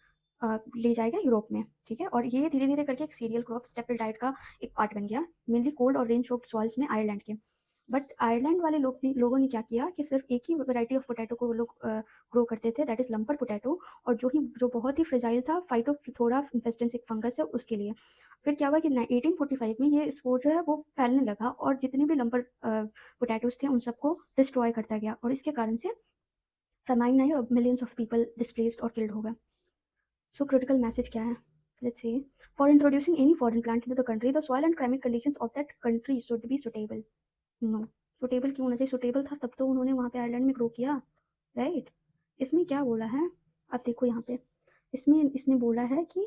ले जाएगा यूरोप में, ठीक है, और ये धीरे धीरे करके एक सीरियल क्रॉप स्टेपल डाइट का एक पार्ट बन गया, मेनली कोल्ड और रेन सोक्ड सॉइल्स में आयरलैंड के। बट आयरलैंड वाले लोगों ने क्या किया कि सिर्फ एक ही वैरायटी ऑफ पोटैटो को वो लोग ग्रो करते थे, दैट इज लंपर पोटैटो, और जो बहुत ही फ्रेजाइल था, फाइटोफथोरा इन्फेस्टेंस एक फंगस है उसके लिए। फिर क्या हुआ कि 1845 में ये स्पोर जो है वो फैलने लगा और जितने भी लंपर पोटैटोज थे उन सबको डिस्ट्रॉय करता गया, और इसके कारण से फेमाइन आई और मिलियंस ऑफ पीपल डिस्प्लेस्ड और किल्ड हो गए। सो क्रिटिकल मैसेज क्या है, let's say, for introducing any foreign plant into the country, the soil and climate conditions of that country should be suitable. No, suitable क्यों होना चाहिए? सुटेबल था तब तो उन्होंने वहाँ पे आयरलैंड में ग्रो किया, राइट? इसमें क्या बोला है, अब देखो यहाँ पे, इसमें इसने बोला है कि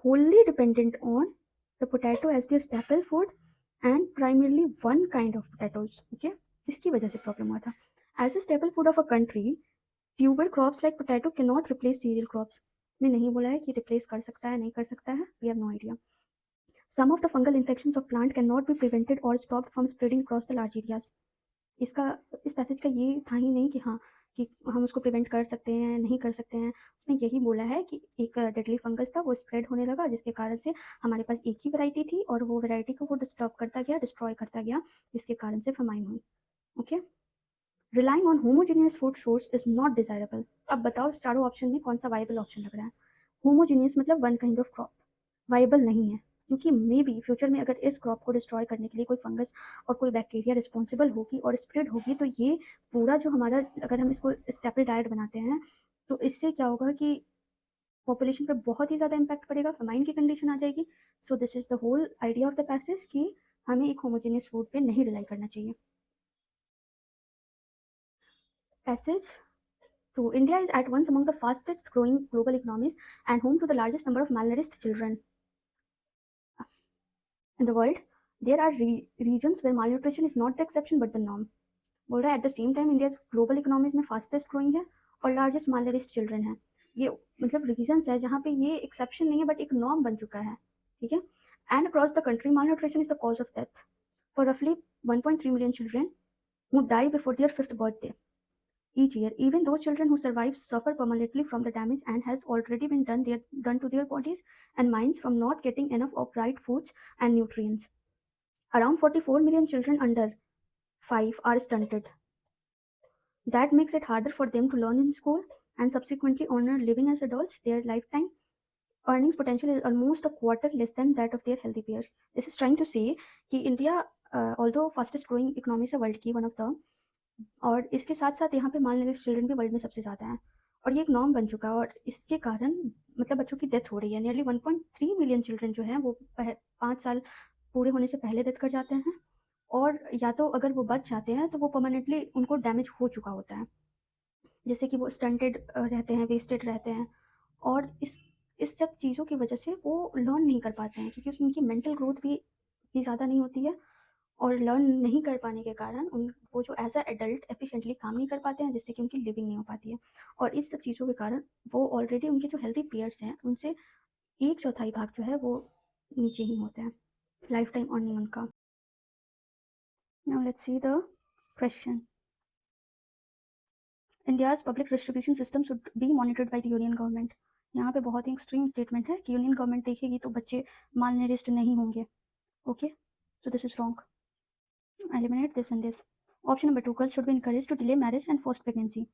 wholly dependent on the potato as their staple food and primarily one kind of potatoes. Okay, इसकी वजह से प्रॉब्लम हुआ था. As a staple food of a country, tuber crops like potato cannot replace cereal crops. में नहीं बोला है कि रिप्लेस कर सकता है, नहीं कर सकता है, we have no idea. Some of the fungal infections of plant cannot be prevented or stopped from spreading across the large areas. इसका, इस पैसेज का ये था ही नहीं कि हाँ, कि हम उसको प्रिवेंट कर सकते हैं, नहीं कर सकते हैं. उसमें यही बोला है कि एक डेडली फंगस था, वो स्प्रेड होने लगा, जिसके कारण से हमारे पास एक ही वैरायटी थी और वो वैरायटी को वो डिस्टर्ब करता गया, डिस्ट्रॉय करता गया, जिसके कारण से फेमाइन हुई. Okay, relying on homogeneous food source is not desirable. अब बताओ इस चारों ऑप्शन में कौन सा वाइबल ऑप्शन लग रहा है? होमोजीनियस मतलब one kind of crop, viable नहीं है, क्योंकि मे बी फ्यूचर में अगर इस क्रॉप को डिस्ट्रॉय करने के लिए कोई फंगस और कोई बैक्टीरिया रिस्पॉन्सिबल होगी और स्प्रेड होगी, तो ये पूरा जो हमारा, अगर हम इसको स्टेपल डाइट बनाते हैं, तो इससे क्या होगा कि पॉपुलेशन पे बहुत ही ज़्यादा इम्पैक्ट पड़ेगा, फेमाइन की कंडीशन आ जाएगी. So this is the whole idea of the passage कि हमें एक होमोजेनियस फूड पे नहीं रिलाई करना चाहिए. Passage 2. India is at once among the fastest growing global economies and home to the largest number of malnourished children in the world. There are regions where malnutrition is not the exception but the norm. बोल रहा है at the same time India global economies में फास्टेस्ट ग्रोइंग है और लार्जेस्ट मालनरिश्ड चिल्ड्रन है. ये मतलब रीजन्स है जहाँ पे ये एक्सेप्शन नहीं है बट एक नॉर्म बन चुका है. ठीक है. And across the country malnutrition is the cause of death for roughly 1.3 million children who die before their 5th birthday each year. Even those children who survive suffer permanently from the damage and has already been done to their bodies and minds from not getting enough of right foods and nutrients. Around 44 million children under 5 are stunted. That makes it harder for them to learn in school and subsequently earn a living as adults. Their lifetime earnings potential is almost a quarter less than that of their healthy peers. This is trying to say कि India although fastest growing economy है वर्ल्ड की, वन ऑफ द, और इसके साथ साथ यहाँ पे malnourished चिल्ड्रन भी वर्ल्ड में सबसे ज़्यादा हैं और ये एक नॉर्म बन चुका है और इसके कारण मतलब बच्चों की डेथ हो रही है. नियरली 1.3 मिलियन चिल्ड्रन जो हैं वो 5 साल पूरे होने से पहले डेथ कर जाते हैं और या तो अगर वो बच जाते हैं तो वो परमानेंटली उनको डैमेज हो चुका होता है, जैसे कि वो स्टंटेड रहते हैं, वेस्टेड रहते हैं और इस सब चीज़ों की वजह से वो लर्न नहीं कर पाते हैं क्योंकि उसमें उनकी मेंटल ग्रोथ भी ज़्यादा नहीं होती है और लर्न नहीं कर पाने के कारण वो जो एज अ एडल्ट एफिशिएंटली काम नहीं कर पाते हैं, जिससे कि उनकी लिविंग नहीं हो पाती है और इस सब चीज़ों के कारण वो ऑलरेडी उनके जो हेल्थी पेयर्स हैं उनसे 1/4 भाग जो है वो नीचे ही होते हैं लाइफ टाइम अर्निंग उनका. Now let's see the question. India's public distribution system should be monitored by the union government. यहाँ पे बहुत ही एक्सट्रीम स्टेटमेंट है कि यूनियन गवर्नमेंट देखेगी तो बच्चे मालनरिस्ट नहीं होंगे. Okay, so this is wrong. Eliminate this and this. Option number 2, girls should be encourage to delay marriage and first pregnancy.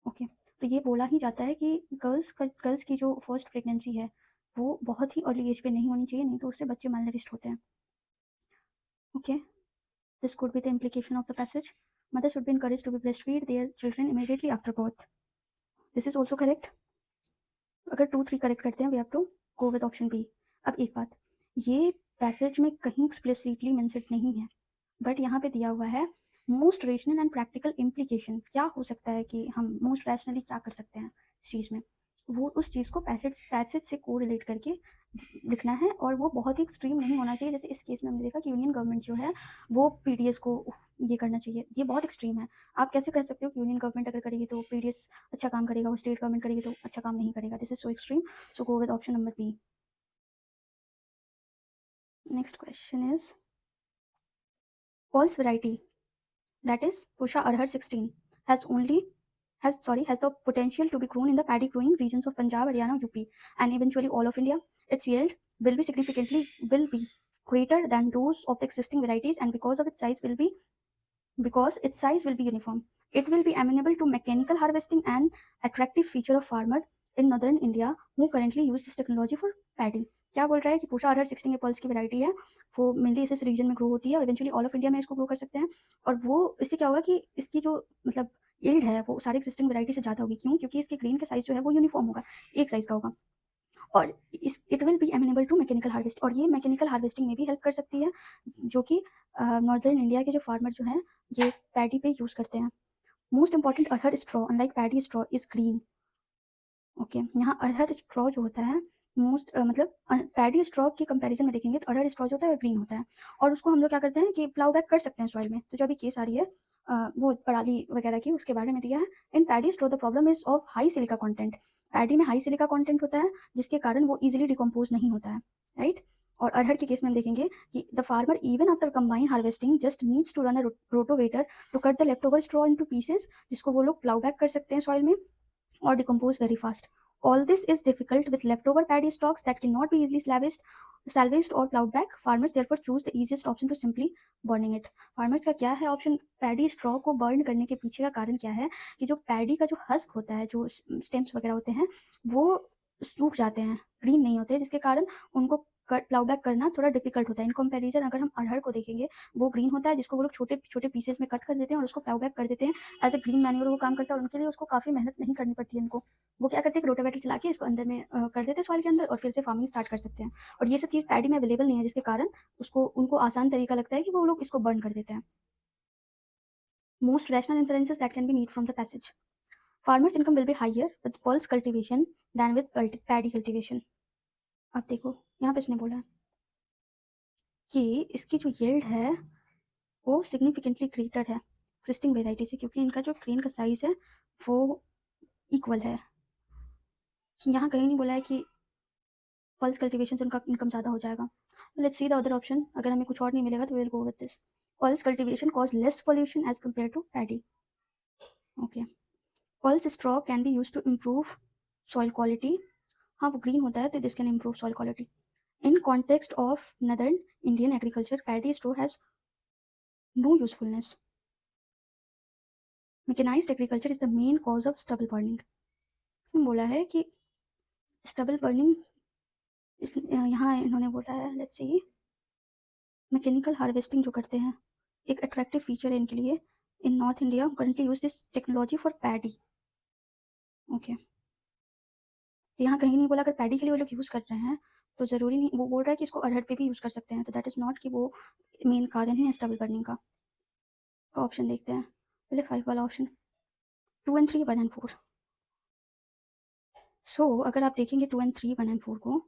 Okay, तो ये बोला ही जाता है कि गर्ल्स की जो फर्स्ट प्रेगनेंसी है वो बहुत ही अर्ली एज पे नहीं होनी चाहिए, नहीं तो उससे बच्चे मालनरिस्ट होते हैं. Okay, this could be the implication of the passage. Mothers should be encouraged to be breastfeed their children immediately after birth. This is also correct. अगर 2-3 करेक्ट करते हैं we have to go with option B. अब एक बात, ये पैसेज में कहीं एक्सप्लिसिटली मेंशन नहीं है बट यहाँ पे दिया हुआ है most rational and practical implication. क्या हो सकता है कि हम मोस्ट रैशनली क्या कर सकते हैं इस चीज़ में, वो उस चीज़ को पैसेज से को रिलेट करके लिखना है और वो बहुत ही एक्सट्रीम नहीं होना चाहिए. जैसे इस केस में हमने देखा कि यूनियन गवर्नमेंट जो है वो पीडीएस को ये करना चाहिए, ये बहुत एक्सट्रीम है. आप कैसे कह सकते हो कि यूनियन गवर्नमेंट अगर करेगी तो पीडीएस अच्छा काम करेगा, वो स्टेट गवर्नमेंट करेगी तो अच्छा काम नहीं करेगा. This is so extreme. So go with option number B. Next question is Pulse variety, that is Pusha Arhar 16, has the potential to be grown in the paddy growing regions of Punjab, Haryana, UP, and eventually all of India. Its yield will be greater than those of the existing varieties, and because its size will be uniform. It will be amenable to mechanical harvesting and attractive feature of farmer in northern India who currently use this technology for paddy. क्या बोल रहा है कि पूषा अरहर 16 पल्स की वैरायटी है, वो मेनली इस रीजन में ग्रो होती है और इवेंचुअली ऑल ऑफ इंडिया में इसको ग्रो कर सकते हैं. और वो इससे क्या होगा कि इसकी जो मतलब यील्ड है वो सारी एक्सिस्टिंग वैरायटी से ज़्यादा होगी. क्यों? क्योंकि इसके ग्रेन का साइज जो है वो यूनिफॉर्म होगा, एक साइज का होगा. और it will be amenable to mechanical harvest, और ये मैकेनिकल हार्वेस्टिंग में भी हेल्प कर सकती है, जो कि नॉर्दर्न इंडिया के जो फार्मर जो हैं ये पैडी पे यूज़ करते हैं। Most important, arhar straw unlike paddy straw is green. Okay, यहाँ अरहर स्ट्रॉ जो होता है मतलब पैडी स्ट्रॉ के कंपैरिजन में देखेंगे तो अरहर स्ट्रॉ जो होता है ग्रीन होता है, और उसको हम लोग क्या करते हैं कि प्लाउ बैक कर सकते हैं सॉइल में। तो जो अभी केस आ रही है वो पराली वगैरह की, उसके बारे में दिया है। इन paddy straw the problem is of high silica content. Paddy में हाई सिलिका कंटेंट होता है जिसके कारण वो इजीली डिकम्पोज नहीं होता है, राइट। और अरहर के केस में हम देखेंगे कि the farmer even after combine harvesting just needs to run a rotovator to cut the left over straw into pieces, जिसको वो लोग प्लाउ बैक कर सकते हैं सॉइल में or decompose very fast. All this is difficult with leftover paddy stocks that cannot be easily salvaged or plowed back. Farmers therefore choose the easiest option to simply burning it. Farmers का क्या है ऑप्शन, पैडी स्ट्रॉ को बर्न करने के पीछे का कारण क्या है कि जो पैडी का जो हस्क होता है, जो स्टेम्स वगैरह होते हैं, वो सूख जाते हैं, ग्रीन नहीं होते, जिसके कारण उनको प्लाउ बैक करना थोड़ा डिफिकल्ट होता है। इन कंपैरिजन अगर हम अरहर को देखेंगे, वो ग्रीन होता है जिसको वो लोग छोटे छोटे पीसेस में कट कर देते हैं और उसको प्लाउ बैक कर देते हैं। एज अ ग्रीन मैन्योर वो काम करता है और उनके लिए उसको काफ़ी मेहनत नहीं करनी पड़ती है उनको। वो क्या करते हैं कि रोटावेटर चला के इसको अंदर में कर देते हैं सॉइल के अंदर, और फिर से फार्मिंग स्टार्ट कर सकते हैं। और ये सब चीज़ पैडी में अवेलेबल नहीं है, जिसके कारण उनको आसान तरीका लगता है कि वो लोग इसको बर्न कर देते हैं। Most rational influences that can be meet from the passage, farmers income will be higher with pulse cultivation than with paddy cultivation. अब देखो यहाँ पे इसने बोला है कि इसकी जो यील्ड है वो सिग्निफिकेंटली ग्रेटर है एक्सिस्टिंग वेराइटी से, क्योंकि इनका जो ग्रेन का साइज़ है वो इक्वल है। यहाँ कहीं नहीं बोला है कि पल्स कल्टीवेशन से उनका इनकम ज़्यादा हो जाएगा। Let's see the other option, अगर हमें कुछ और नहीं मिलेगा तो will go with this. Pulse cultivation cause less pollution as compare to paddy. Okay, pulse straw can be use to improve soil quality. हाँ, वो ग्रीन होता है तो this can improve soil quality. In context of northern Indian agriculture paddy straw has no usefulness. Mechanized agriculture is the main cause of stubble burning. बोला है कि स्टबल बर्निंग इस यहाँ इन्होंने बोला है, लेट्स सी, मैकेनिकल हार्वेस्टिंग जो करते हैं एक अट्रैक्टिव फीचर है इनके लिए। In north India currently use this technology for paddy. Okay, तो यहाँ कहीं नहीं बोला अगर पैडी के लिए वो लोग यूज़ कर रहे हैं तो ज़रूरी नहीं, वो बोल रहा है कि इसको अरहर पे भी यूज़ कर सकते हैं, तो दैट इज़ नॉट कि वो मेन कारण है स्टबल बर्निंग का। तो ऑप्शन देखते हैं, पहले 5 वाला ऑप्शन, 2 and 3, 1 and 4। सो अगर आप देखेंगे 2 and 3, 1 and 4 को,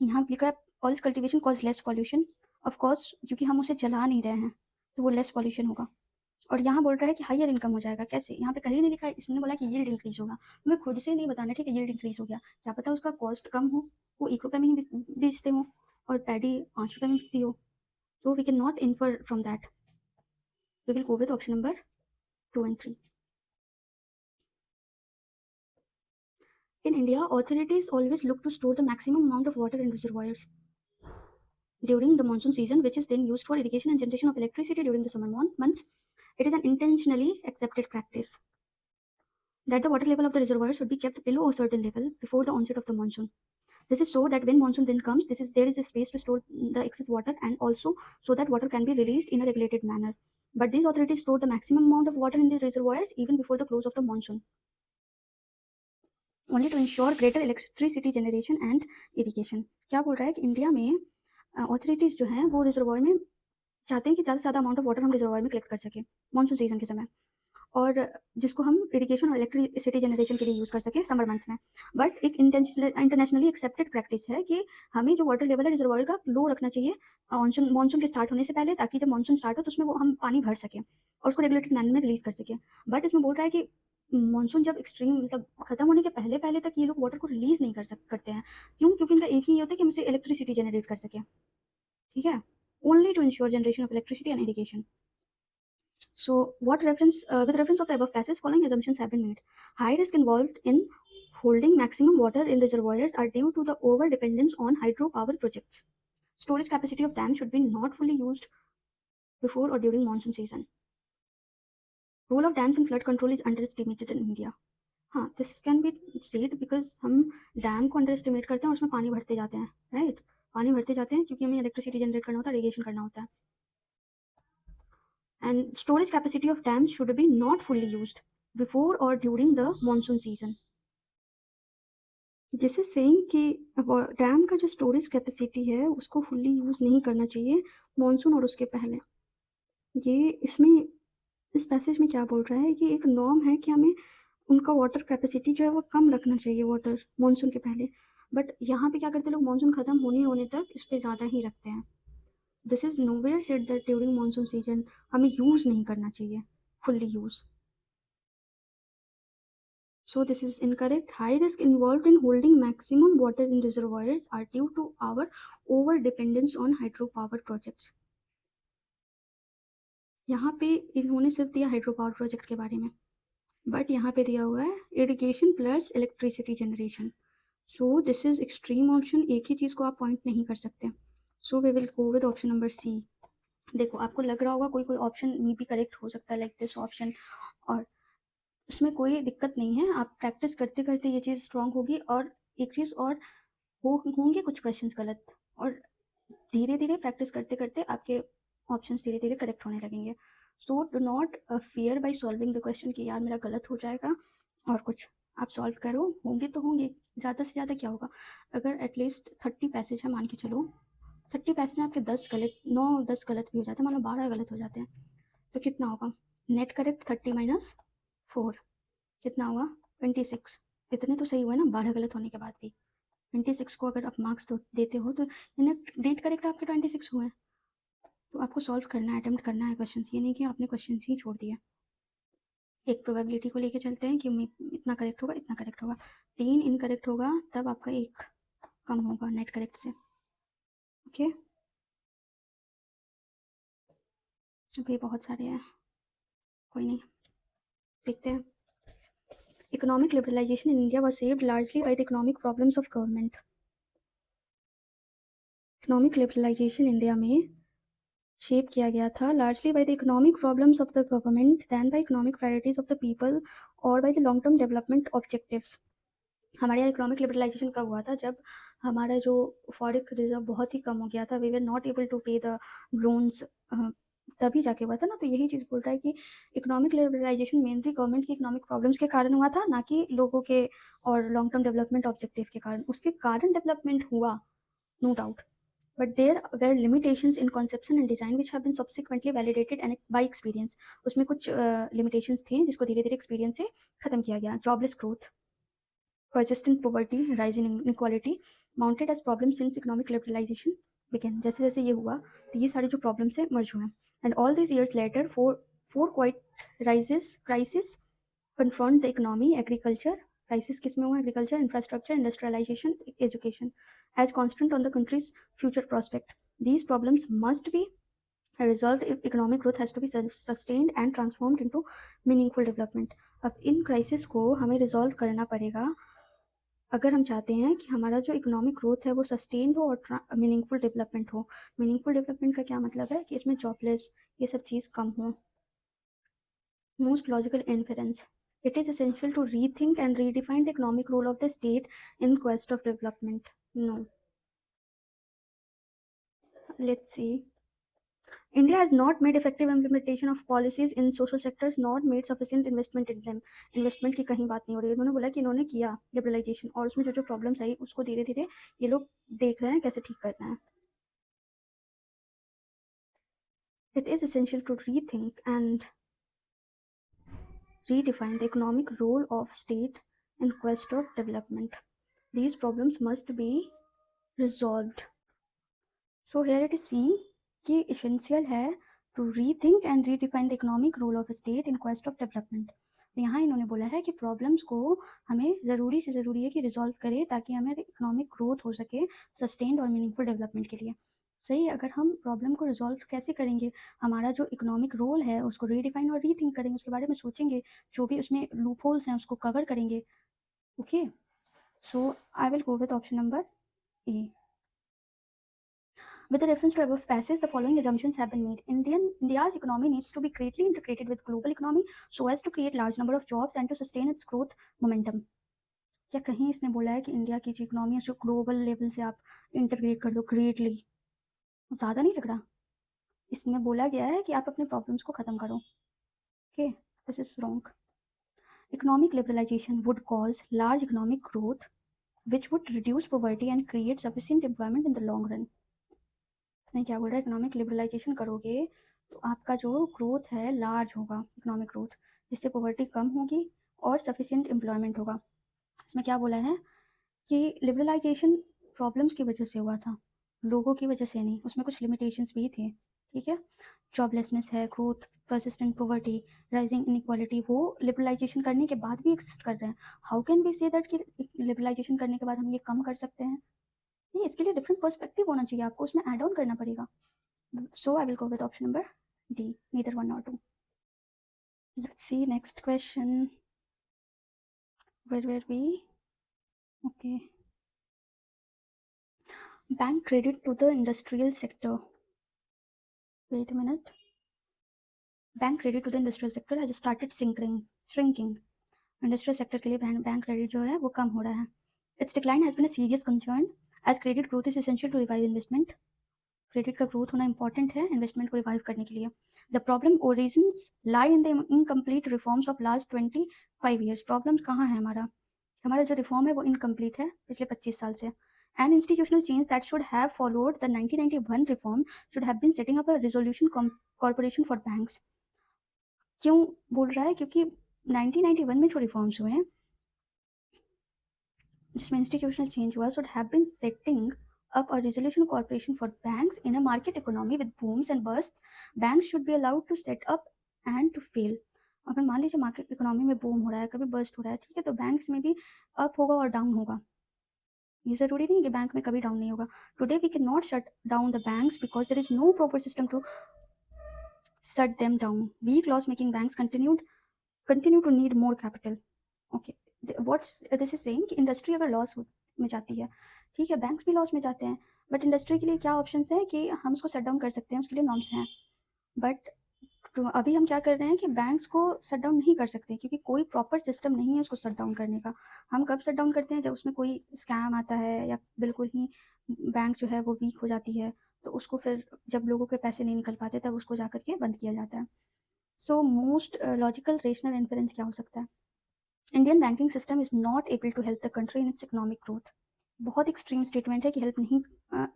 यहाँ लिखा है pulse cultivation cause less pollution. Of course क्योंकि हम उसे जला नहीं रहे हैं तो वो लेस पॉल्यूशन होगा। और यहाँ बोल रहा है कि हायर इनकम हो जाएगा, कैसे? यहाँ पे कहीं नहीं लिखा है, इसने बोला कि यील्ड इंक्रीज होगा। हमें खुद से नहीं बताना, ठीक है, यील्ड इंक्रीज हो गया, क्या पता उसका कॉस्ट कम हो, वो 1 रुपये में ही बेचते हो और पैडी 5 रुपये में बिकती हो। तो we can not infer from that. We will go with option number 2 and 3। In India, authorities always look to store the maximum amount of water in reservoirs during the monsoon season, which is then used for irrigation and generation of electricity during the summer months. It is an intentionally accepted practice that the water level of the reservoir should be kept below a certain level before the onset of the monsoon. This is so that when monsoon then comes, there is a space to store the excess water, and also so that water can be released in a regulated manner. But these authorities store the maximum amount of water in the reservoirs even before the close of the monsoon, only to ensure greater electricity generation and irrigation. क्या बोल रहा है कि इंडिया में ऑथोरिटीज़ जो हैं वो रिजर्वायर में चाहते हैं कि ज़्यादा से ज़्यादा अमाउंट ऑफ वाटर हम रिजर्वायर में कलेक्ट कर सकें मानसून सीजन के समय, और जिसको हम इरिगेशन और इलेक्ट्रिसिटी जनरेशन के लिए यूज़ कर सकें समर मंथ में। बट एक इंटरनेशनली एक्सेप्टेड प्रैक्टिस है कि हमें जो वाटर लेवल है रिजर्वायर का लो रखना चाहिए मानसून के स्टार्ट होने से पहले, ताकि जब मानसून स्टार्ट हो तो उसमें वो हम पानी भर सकें और उसको रेगुलेटेड मैनर में रिलीज़ कर सकें। बट इसमें बोल रहा है कि मानसून जब एक्सट्रीम मतलब खत्म होने के पहले पहले तक ये लोग वाटर को रिलीज़ नहीं करते हैं। क्यों? क्योंकि इनका एक ही ये होता है कि हम इसे इलेक्ट्रिसिटी जनरेट कर सकें, ठीक है, only to ensure generation of electricity and irrigation. So, with reference of the above passage, following assumptions have been made. High risk involved in holding maximum water in reservoirs are due to the over dependence on hydropower projects. Storage capacity of dams should be not fully used before or during monsoon season. Role of dams in flood control is underestimated in India. हाँ, this can be said because हम डैम को अंडर एस्टिमेट करते हैं और उसमें पानी भरते जाते हैं, राइट? पानी भरते जाते हैं क्योंकि हमें इलेक्ट्रिसिटी जनरेट करना होता है, इरिगेशन करना होता है। And storage capacity of dams should be not fully used before or during the monsoon season. This is saying कि डैम का जो स्टोरेज कैपेसिटी है उसको फुल्ली यूज़ नहीं करना चाहिए मॉनसून और उसके पहले। ये इसमें इस पैसेज में क्या बोल रहा है कि एक नॉर्म है कि हमें उनका वाटर कैपेसिटी जो है वो कम रखना चाहिए वाटर मॉनसून के पहले। बट यहाँ पे क्या करते हैं लोग, मॉनसून ख़त्म होने होने तक इस पे ज़्यादा ही रखते हैं। This is nowhere said that during monsoon season हमें यूज़ नहीं करना चाहिए fully use. So this is incorrect. High risk involved in holding maximum water in reservoirs are due to our over dependence on hydropower projects. यहाँ पे इन्होंने सिर्फ दिया हाइड्रो पावर प्रोजेक्ट के बारे में, बट यहाँ पे दिया हुआ है irrigation plus electricity generation. So this is extreme option, एक ही चीज़ को आप पॉइंट नहीं कर सकते। So we will go with option number C. देखो आपको लग रहा होगा कोई कोई ऑप्शन मे भी करेक्ट हो सकता है लाइक दिस ऑप्शन, और उसमें कोई दिक्कत नहीं है, आप प्रैक्टिस करते करते ये चीज़ स्ट्रांग होगी। और एक चीज़ और होंगे कुछ क्वेश्चंस गलत, और धीरे धीरे प्रैक्टिस करते करते आपके ऑप्शंस धीरे धीरे करेक्ट होने लगेंगे। So do not fear by solving the question कि यार मेरा गलत हो जाएगा, और कुछ आप सॉल्व करो, होंगे तो होंगे। ज़्यादा से ज़्यादा क्या होगा, अगर एटलीस्ट 30 पैसेज है मान के चलो, 30 पैसेज में आपके 10 गलत, 9-10 गलत भी हो जाते हैं, मान लो 12 गलत हो जाते हैं, तो कितना होगा नेट करेक्ट 30 - 4 कितना हुआ 26। इतने तो सही हुए ना 12 गलत होने के बाद भी। 26 को अगर आप मार्क्स तो देते हो तो नेट करेक्ट आपके 26 हुए हैं। तो आपको सॉल्व करना है, अटेम्प्ट करना है क्वेश्चन, ये नहीं कि आपने क्वेश्चन ही छोड़ दिया। एक प्रोबेबिलिटी को लेके चलते हैं कि इतना करेक्ट होगा इतना करेक्ट होगा, 3 इनकरेक्ट होगा तब आपका 1 कम होगा नेट करेक्ट से। ओके, अभी बहुत सारे हैं, कोई नहीं, देखते हैं। Economic liberalisation in India was saved largely by the economic problems of government. Economic liberalisation India में शेप किया गया था largely by the economic problems of the government than by economic priorities of the people और by the long term development objectives. हमारे यहाँ इकोनॉमिक लिबरलाइजेशन कब हुआ था, जब हमारा जो फॉरेन रिजर्व बहुत ही कम हो गया था, we were not able to pay the loans, तभी जाके हुआ था ना। तो यही चीज़ बोल रहा है कि इकोनॉमिक लिबरलाइजेशन मेनली गवर्नमेंट की इकोनॉमिक प्रॉब्लम्स के कारण हुआ था, ना कि लोगों के और लॉन्ग टर्म डेवलपमेंट ऑब्जेक्टिव के कारण। उसके कारण डेवलपमेंट हुआ, no doubt, but there were limitations in conception and design which have been subsequently validated and by experience। उसमें कुछ limitations थे जिसको धीरे धीरे experience से खत्म किया गया। jobless growth, persistent poverty, rise in inequality mounted as problems since economic liberalization began। जैसे जैसे ये हुआ तो ये सारे जो problems हैं merge हुए, and all these years later four quite crisis confront the economy, agriculture crisis किस में हुआ, agriculture, infrastructure, industrialization, education as constant on the country's future prospect। These problems must be resolved if economic growth has to be sustained and transformed into meaningful development। अब इन क्राइसिस को हमें रिजॉल्व करना पड़ेगा अगर हम चाहते हैं कि हमारा जो इकोनॉमिक ग्रोथ है वो सस्टेन्ड हो और मीनिंगफुल डेवलपमेंट हो। मीनिंगफुल डेवलपमेंट का क्या मतलब है कि इसमें जॉबलेस ये सब चीज़ कम हो। Most logical inference, it is essential to rethink and redefine the economic role of the state in quest of development। No, let's see। India has not made effective implementation of policies in social sectors nor made sufficient investment in them। Investment की कहीं बात नहीं हो रही है, उन्होंने बोला कि इन्होंने किया लिबरलाइजेशन और उसमें जो जो प्रॉब्लम्स आई उसको धीरे धीरे ये लोग देख रहे हैं कैसे ठीक करना है। It is essential to rethink and redefine the economic role of state in quest of development। These problems must be resolved। So here it is seen कि essential है to rethink and redefine the economic role of a state in quest of development। यहाँ इन्होंने बोला है कि प्रॉब्लम्स को हमें ज़रूरी से ज़रूरी है कि रिजॉल्व करें ताकि हमें इकोनॉमिक ग्रोथ हो सके सस्टेन्ड और मीनिंगफुल डेवलपमेंट के लिए। सही, अगर हम प्रॉब्लम को रिजॉल्व कैसे करेंगे, हमारा जो इकोनॉमिक रोल है उसको रीडिफाइन और रीथिंक करेंगे, उसके बारे में सोचेंगे, जो भी उसमें लूप होल्स हैं उसको कवर करेंगे। Okay, so I will go with option number A. With reference to above passage, the following assumptions have been made. India's economy needs to be greatly integrated with global economy so as to create large number of jobs and to sustain its growth momentum। क्या कहीं इसने बोला है कि इंडिया की जो इकोनॉमी है उसको ग्लोबल लेवल से आप इंटीग्रेट कर दो ग्रेटली? ज़्यादा नहीं लग रहा? इसमें बोला गया है कि आप अपने प्रॉब्लम्स को ख़त्म करो। Okay, this is wrong. Economic liberalization would cause large economic growth which would reduce poverty and create sufficient employment in the long run. इसमें क्या बोल रहा है, इकोनॉमिक लिबरलाइजेशन करोगे तो आपका जो ग्रोथ है लार्ज होगा, इकोनॉमिक ग्रोथ, जिससे पॉवर्टी कम होगी और सफिशिएंट एम्प्लॉयमेंट होगा। इसमें क्या बोला है कि लिबरलाइजेशन प्रॉब्लम्स की वजह से हुआ था, लोगों की वजह से नहीं, उसमें कुछ लिमिटेशंस भी थे, ठीक है। जॉबलेसनेस है, growth, persistent poverty, rising inequality, वो लिबरलाइजेशन करने के बाद भी एक्सिस्ट कर रहे हैं। How can be say that कि लिबरलाइजेशन करने के बाद हम ये कम कर सकते हैं? नहीं, इसके लिए डिफरेंट पर्सपेक्टिव होना चाहिए, आपको उसमें ऐड ऑन करना पड़ेगा। So I will go with option number D, neither one nor two. Let's see next question. Where were we? Okay. Bank credit to the industrial sector. Wait a minute. Bank credit to the industrial sector has started shrinking. Industrial sector के लिए bank credit जो है वो कम हो रहा है. Its decline has been a serious concern as credit growth is essential to revive investment. Credit का ग्रोथ होना इंपॉर्टेंट है इन्वेस्टमेंट को रिवाइव करने के लिए. The problem origins lie in the incomplete reforms of last 25 years. Problems कहाँ है? हमारा जो रिफॉर्म है वो इनकम्प्लीट है पिछले 25 साल से. An institutional change that should have followed the 1991 reform should have been setting up a resolution corporation for banks. क्यों बोल रहा है? क्योंकि 1991 में जो रिफॉर्म्स हुए हैं जिसमें इंस्टीट्यूशनल चेंज हुआ, should have been setting up a resolution corporation for banks in a market economy with booms and busts. Banks should be allowed to set up and to fail. अगर मान लीजिए मार्केट इकोनॉमी में बूम हो रहा है, कभी बस्ट हो रहा है, ठीक है, तो बैंक्स में भी अप होगा और डाउन होगा. ये जरूरी नहीं कि बैंक में कभी डाउन नहीं होगा. Today we can not shut down the banks because there is no proper system to shut them down. Weak loss making banks continue to need more capital. Okay, what this is saying कि इंडस्ट्री अगर लॉस में जाती है, ठीक है, बैंक्स भी लॉस में जाते हैं, बट इंडस्ट्री के लिए क्या ऑप्शंस है कि हम उसको शट डाउन कर सकते हैं, उसके लिए नॉर्म्स हैं. बट अभी हम क्या कर रहे हैं कि बैंक्स को शट डाउन नहीं कर सकते क्योंकि कोई प्रॉपर सिस्टम नहीं है उसको शट डाउन करने का. हम कब शट डाउन करते हैं? जब उसमें कोई स्कैम आता है या बिल्कुल ही बैंक जो है वो वीक हो जाती है, तो उसको फिर जब लोगों के पैसे नहीं निकल पाते तब उसको जा करके बंद किया जाता है. So most logical rational inference क्या हो सकता है? Indian banking system is not able to help the country in its economic growth. बहुत एक्सट्रीम स्टेटमेंट है कि हेल्प नहीं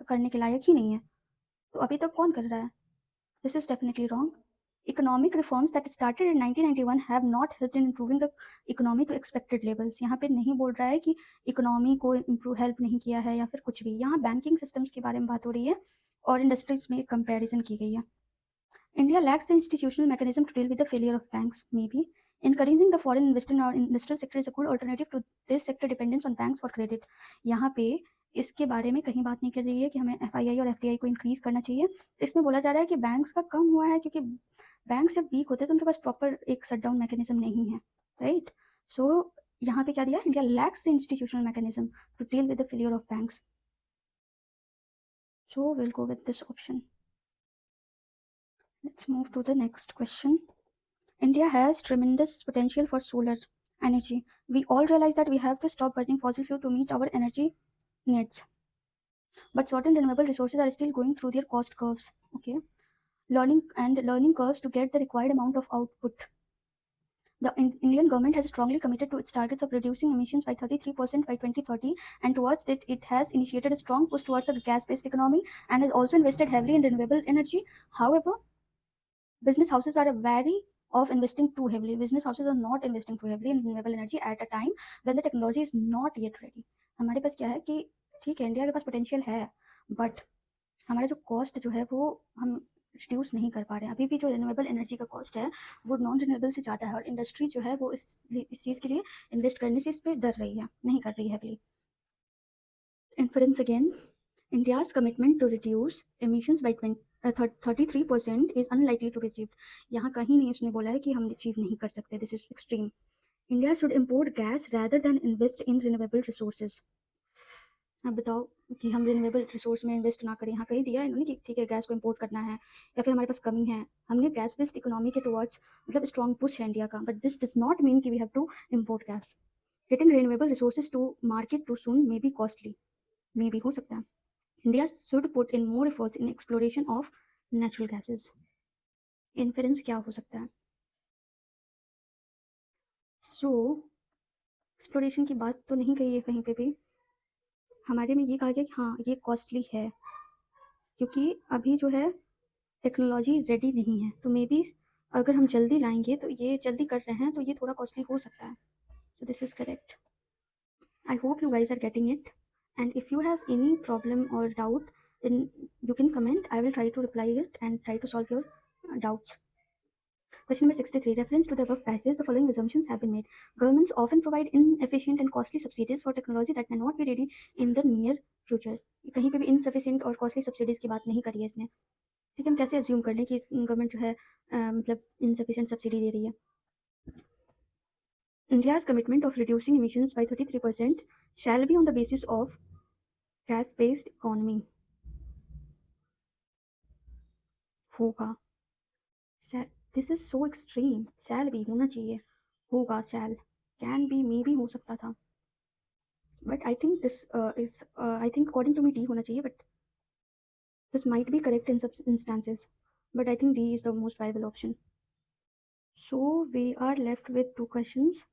करने के लायक ही नहीं है. तो अभी तक कौन कर रहा है? This is definitely wrong. Economic reforms that started in 1991 have not help in improving the economy to expected levels. यहाँ पे नहीं बोल रहा है कि इकोनॉमी को इम्प्रूव हेल्प नहीं किया है या फिर कुछ भी. यहाँ बैंकिंग सिस्टम्स के बारे में बात हो रही है और इंडस्ट्रीज में कंपेरिजन की गई है. India lacks the institutional mechanism to deal with the failure of banks. Maybe encouraging the foreign investor in our industrial sector is a good alternative to this sector dependence on banks for credit. यहाँ पे इसके बारे में कहीं बात नहीं कर रही है कि हमें FII और FDI को इंक्रीज करना चाहिए. इसमें बोला जा रहा है कि बैंक्स का कम हुआ है क्योंकि बैंक्स जब वीक होते हैं तो उनके पास प्रॉपर एक शट डाउन मैकेनिज्म नहीं है, राइट. सो यहाँ पे क्या दिया? India lacks the institutional mechanism to deal with the failure of banks. So will go with this option. Let's move to the next question. India has tremendous potential for solar energy. We all realize that we have to stop burning fossil fuel to meet our energy needs. But certain renewable resources are still going through their cost curves. Okay. Learning curves to get the required amount of output. The Indian government has strongly committed to its targets of reducing emissions by 33% by 2030, and towards that it has initiated a strong push towards a gas-based economy and has also invested heavily in renewable energy. However, business houses are wary of investing too heavily. Business houses are not investing too heavily in renewable energy at a time when the technology is not yet ready. हमारे पास क्या है कि ठीक है, इंडिया के पास पोटेंशियल है, बट हमारा जो कॉस्ट जो है वो हम रिड्यूस नहीं कर पा रहे हैं. अभी भी जो रिन्यूएबल एनर्जी का कॉस्ट है वो नॉन रिन्यूएबल से ज़्यादा है और इंडस्ट्री जो है वो इस चीज़ के लिए इन्वेस्ट करने से इस पर डर रही है, नहीं कर रही है heavily. Inference again. India's commitment to reduce emissions by 33% is unlikely to be achieved. यहाँ कहीं नहीं इसने बोला है कि हम अचीव नहीं कर सकते. This is extreme. India should import gas rather than invest in renewable resources. अब बताओ कि हम रिन्यूएबल रिसोर्स में इन्वेस्ट ना करें. यहाँ कहीं दिया है इन्होंने कि ठीक है गैस को इंपोर्ट करना है या फिर हमारे पास कमी है. हमने गैस बेस्ड इकोनॉमी के टुवर्ड्स मतलब स्ट्रॉन्ग पुश है इंडिया का, but this does not mean कि we have to import gas. Getting renewable resources to market too soon may be costly. May भी हो सकता है. India should put in more efforts in exploration of natural gases. Inference क्या हो सकता है? So, exploration की बात तो नहीं कही है कहीं पे भी. हमारे में ये कहा गया कि हाँ ये कॉस्टली है, क्योंकि अभी जो है टेक्नोलॉजी रेडी नहीं है, तो मे बी अगर हम जल्दी लाएंगे, तो ये जल्दी कर रहे हैं तो ये थोड़ा कॉस्टली हो सकता है. So this is correct. I hope you guys are getting it. And if you have any problem or doubt, then you can comment. I will try to reply it and try to solve your doubts. Question number 63. Reference to the above passage, the following assumptions have been made. Governments often provide inefficient and costly subsidies for technology that may not be ready in the near future. कहीं पे भी insufficient और costly subsidies की बात नहीं करी है इसने. ठीक है, हम कैसे assume कर लें कि गवर्नमेंट जो है मतलब insufficient subsidy दे रही है. India's commitment of reducing emissions by 33% shall be on the basis of gas-based economy. होगा. This is so extreme. Shall be होना चाहिए. होगा shall. Can be maybe हो सकता था. But I think this is I think according to me D होना चाहिए. But this might be correct in some instances. But I think D is the most viable option. So we are left with two questions.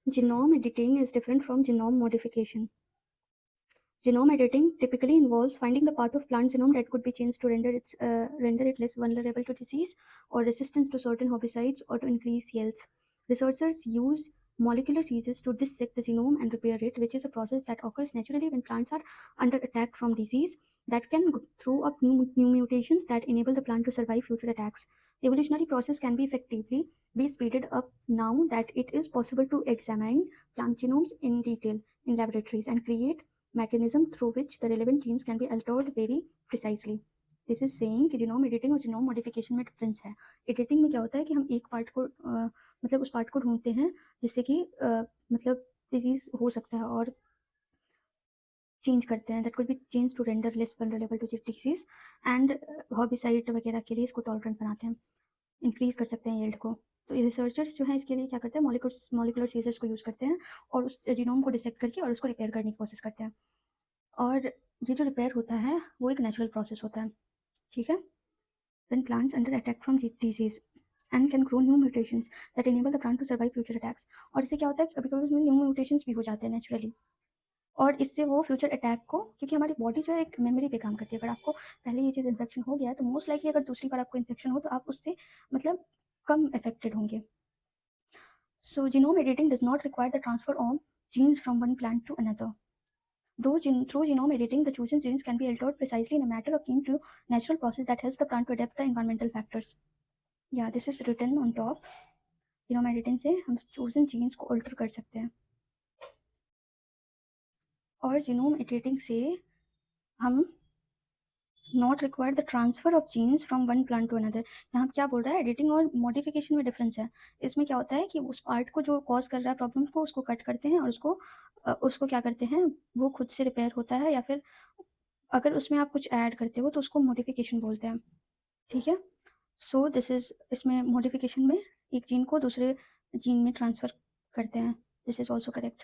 Genome editing is different from genome modification. Genome editing typically involves finding the part of plant genome that could be changed to render it less vulnerable to disease or resistance to certain herbicides or to increase yields. Researchers use molecular seizures to dissect the genome and repair it, which is a process that occurs naturally when plants are under attack from disease that can throw up new mutations that enable the plant to survive future attacks. The evolutionary process can be effectively be speeded up now that it is possible to examine plant genomes in detail in laboratories and create mechanism through which the relevant genes can be altered very precisely. This is saying कि genome editing और genome modification में difference है. Editing में क्या होता है कि हम एक पार्ट को मतलब उस पार्ट को ढूंढते हैं जिससे कि मतलब डिजीज हो सकता है और चेंज करते हैं. That could be change to render less vulnerable to disease and herbicide वगैरह के लिए इसको टॉलरेंट बनाते हैं, इंक्रीज कर सकते हैं यील्ड को. तो रिसर्चर्स जो है इसके लिए क्या करते हैं, मॉलिकुलर सीजर्स को यूज़ करते हैं और उस जीनोम को डिसेक्ट करके और उसको रिपेयर करने की कोशिश करते हैं. और ये जो रिपेयर होता है वो एक नेचुरल प्रोसेस होता है. ठीक है. When plants under attack from disease and can grow new mutations that enable the plant to survive future attacks. और इससे क्या होता है कि कभी-कभी उसमें न्यू म्यूटेशंस भी हो जाते हैं नेचुरली, और इससे वो फ्यूचर अटैक को, क्योंकि हमारी बॉडी जो है एक मेमोरी पे काम करती है. अगर आपको पहले ये चीज़ इन्फेक्शन हो गया है तो मोस्ट लाइकली अगर दूसरी बार आपको इन्फेक्शन हो तो आप उससे मतलब कम अफेक्टेड होंगे. So genome editing does not require the transfer of genes from one plant to another. Though through genome editing, the chosen genes can be altered precisely in a matter akin to natural process that helps the plant to adapt the environmental factors. Yeah, this is written on top. Genome editing से हम chosen genes को alter कर सकते हैं, और genome editing से हम not require the transfer of genes from one plant to another. यहाँ क्या बोल रहा है, एडिटिंग और मॉडिफिकेशन में डिफरेंस है. इसमें क्या होता है कि उस पार्ट को जो कॉज कर रहा है प्रॉब्लम को उसको कट करते हैं और उसको क्या करते हैं, वो खुद से रिपेयर होता है, या फिर अगर उसमें आप कुछ ऐड करते हो तो उसको मॉडिफिकेशन बोलते हैं. ठीक है. सो दिस इज, इसमें मॉडिफिकेशन में एक जीन को दूसरे जीन में ट्रांसफ़र करते हैं. This is also correct.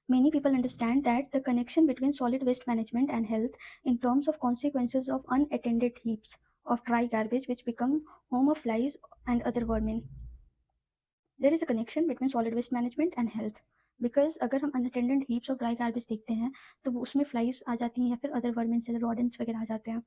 Many people understand that the connection between solid waste management and health in terms of consequences of unattended heaps of dry garbage which become home of flies and other vermin. There is a connection between solid waste management and health because अगर हम unattended heaps of dry garbage देखते हैं तो उसमें flies आ जाती हैं या फिर other vermin से rodents वगैरह आ जाते हैं.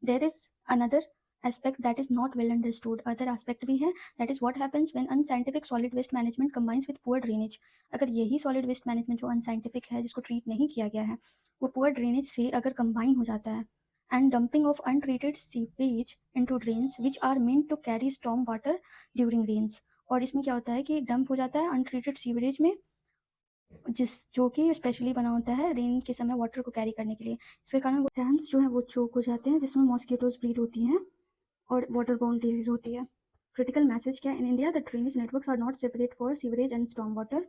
There is another aspect that is not well understood. Other aspect भी है, that is what happens when unscientific solid waste management combines with poor drainage. अगर यही solid waste management जो unscientific है, जिसको treat नहीं किया गया है, वो poor drainage से अगर combine हो जाता है, and dumping of untreated sewage into drains which are meant to carry storm water during rains. और इसमें क्या होता है कि डंप हो जाता है अनट्रीटेड सीवरेज में, जो कि स्पेशली बना होता है रेन के समय वाटर को कैरी करने के लिए. इसके कारण वो डैम्स जो है वो चोक हो जाते हैं, जिसमें मॉस्किटोज ब्रीड होती हैं और वाटर बाउंड डिजीज होती है. क्रिटिकल मैसेज क्या है, in India the drainage networks are not separate for sewerage and storm water.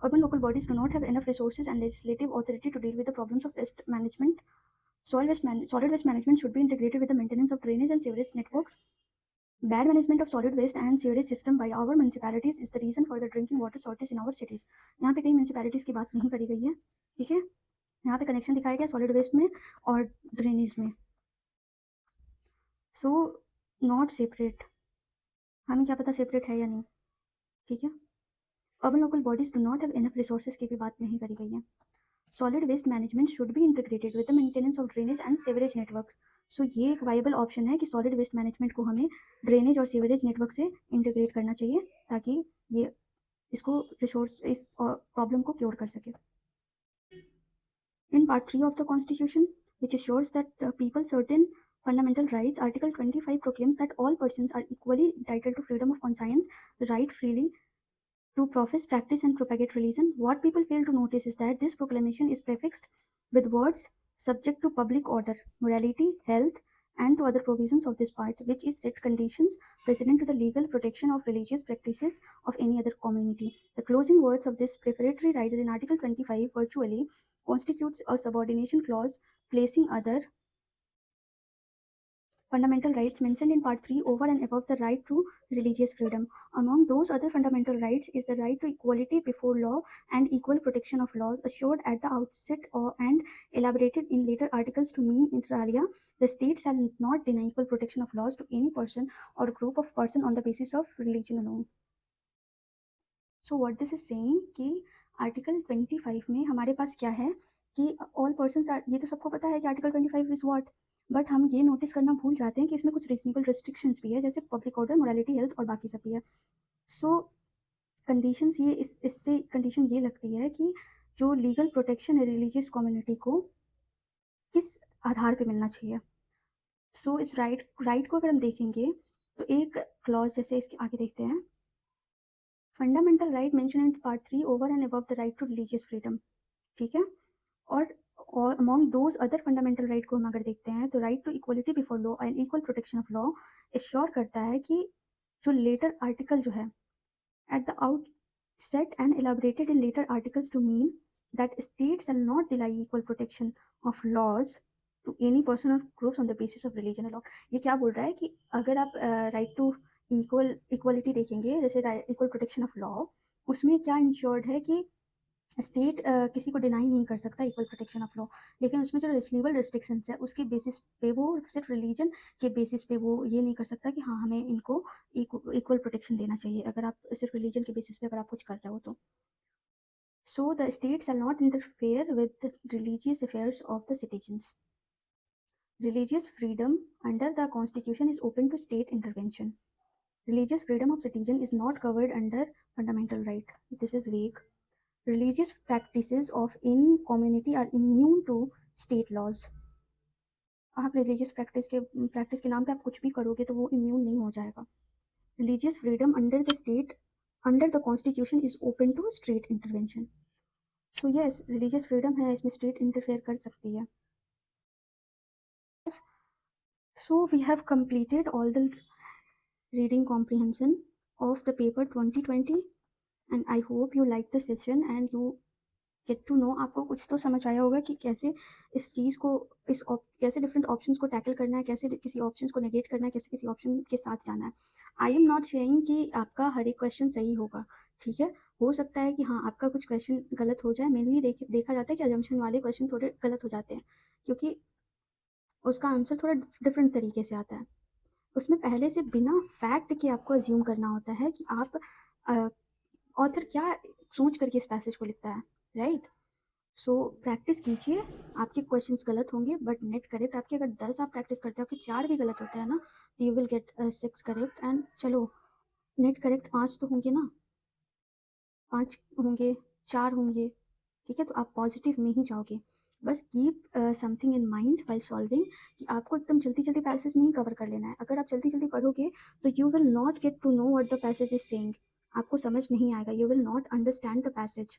Urban local bodies do not have enough resources and legislative authority to deal with the problems of waste management. Solid waste management should be integrated with the maintenance of drainage and sewerage networks. Bad management of solid waste and sewerage system by our municipalities is the reason for the drinking water shortage in our cities. यहाँ पे कई म्यूनसिपैलिटीज़ की बात नहीं करी गई है. ठीक है. यहाँ पे कनेक्शन दिखाया गया सॉलिड वेस्ट में और ड्रेनेज में. सो नॉट सेपरेट, हमें क्या पता सेपरेट है या नहीं. ठीक है. Urban local bodies do not have enough resources की भी बात नहीं करी गई है. Solid waste management should be integrated with the maintenance of drainage and sewerage networks. So ये एक वाइबल ऑप्शन है कि सॉलिड वेस्ट मैनेजमेंट को हमें ड्रेनेज और सीवरेज नेटवर्क से इंटीग्रेट करना चाहिए ताकि ये इसको रिसोर्स इस प्रॉब्लम को क्योर कर सके. In Part 3 of the Constitution, which assures that people certain fundamental rights, Article 25 proclaims that all persons are equally entitled to freedom of conscience, right freely to profess, practice, and propagate religion. What people fail to notice is that this proclamation is prefixed with words subject to public order, morality, health, and to other provisions of this part, which is set conditions precedent to the legal protection of religious practices of any other community. The closing words of this prefatory rider in Article 25 virtually constitutes a subordination clause placing other fundamental rights mentioned in Part 3 over and above the right to religious freedom. Among those other fundamental rights is the right to equality before law and equal protection of laws assured at the outset and elaborated in later articles to mean inter alia. The state shall not deny equal protection of laws to any person or group of person on the basis of religion alone. So what this is saying कि आर्टिकल 25 में हमारे पास क्या है कि ऑल पर्सन्स आर, ये तो सबको पता है कि आर्टिकल 25 इज व्हाट, बट हम ये नोटिस करना भूल जाते हैं कि इसमें कुछ रीजनेबल रिस्ट्रिक्शंस भी है, जैसे पब्लिक ऑर्डर, मोरालिटी, हेल्थ और बाकी सब भी है. सो कंडीशंस ये इससे कंडीशन ये लगती है कि जो लीगल प्रोटेक्शन है रिलीजियस कम्युनिटी को किस आधार पे मिलना चाहिए. सो इस राइट को अगर हम देखेंगे तो एक क्लॉज जैसे इसके आगे देखते हैं, fundamental right mention in part 3 over and above the right to religious freedom. ठीक है. और among those other fundamental right को हम अगर देखते हैं तो right to equality before law and equal protection of law assure करता है कि जो लेटर आर्टिकल जो है at the outset and elaborated in later articles to mean that state shall not deny equal protection of laws to any person और groups on the basis of religion law. ये क्या बोल रहा है कि अगर आप राइट टू इक्वलिटी देखेंगे, जैसे इक्वल प्रोटेक्शन ऑफ लॉ, उसमें क्या इंश्योर्ड है कि स्टेट किसी को डिनाई नहीं कर सकता इक्वल प्रोटेक्शन ऑफ लॉ, लेकिन उसमें जो रीजनेबल रिस्ट्रिक्शंस है उसके बेसिस पे वो सिर्फ रिलीजन के बेसिस पे वो ये नहीं कर सकता कि हाँ हमें इनको इक्वल प्रोटेक्शन देना चाहिए अगर आप सिर्फ रिलीजन के बेसिस पे अगर आप कुछ कर रहे हो तो. So the state shall not interfere with the religious affairs of the citizens. Religious freedom under the Constitution is open to state intervention. Religious freedom of citizen is not covered under fundamental right. This is vague. Religious practices of any community are immune to state laws. आप रिलीजियस प्रैक्टिस के नाम पे आप कुछ भी करोगे तो वो इम्यून नहीं हो जाएगा. Religious freedom under the state under the constitution is open to state intervention. So yes, religious freedom है, इसमें स्टेट इंटरफेयर कर सकती है. So we have completed all the reading comprehension of the paper 2020 and I hope you like the session and you get to know. आपको कुछ तो समझ आया होगा कि कैसे इस चीज़ को कैसे डिफरेंट ऑप्शंस को टैकल करना है, कैसे किसी ऑप्शंस को नेगेट करना है, कैसे किसी ऑप्शन के साथ जाना है. आई एम नॉट शेयरिंग कि आपका हर एक क्वेश्चन सही होगा. ठीक है, हो सकता है कि हाँ आपका कुछ क्वेश्चन गलत हो जाए. मेनली देखा जाता है कि अजम्पशन वाले क्वेश्चन थोड़े गलत हो जाते हैं क्योंकि उसका आंसर थोड़ा डिफरेंट तरीके से आता है. उसमें पहले से बिना फैक्ट के आपको अज्यूम करना होता है कि आप ऑथर क्या सोच करके इस पैसेज को लिखता है, राइट. सो प्रैक्टिस कीजिए. आपके क्वेश्चंस गलत होंगे बट नेट करेक्ट आपके अगर 10 आप प्रैक्टिस करते हो, आपके 4 भी गलत होते हैं ना, तो you will get 6 correct. And चलो नेट करेक्ट 5 तो होंगे ना, 5 होंगे, 4 होंगे. ठीक है, तो आप पॉजिटिव में ही जाओगे. बस keep something in mind while solving कि आपको एकदम जल्दी जल्दी पैसेज नहीं कवर कर लेना है. अगर आप जल्दी जल्दी पढ़ोगे तो you will not get to know what the passage is saying. आपको समझ नहीं आएगा, you will not understand the passage.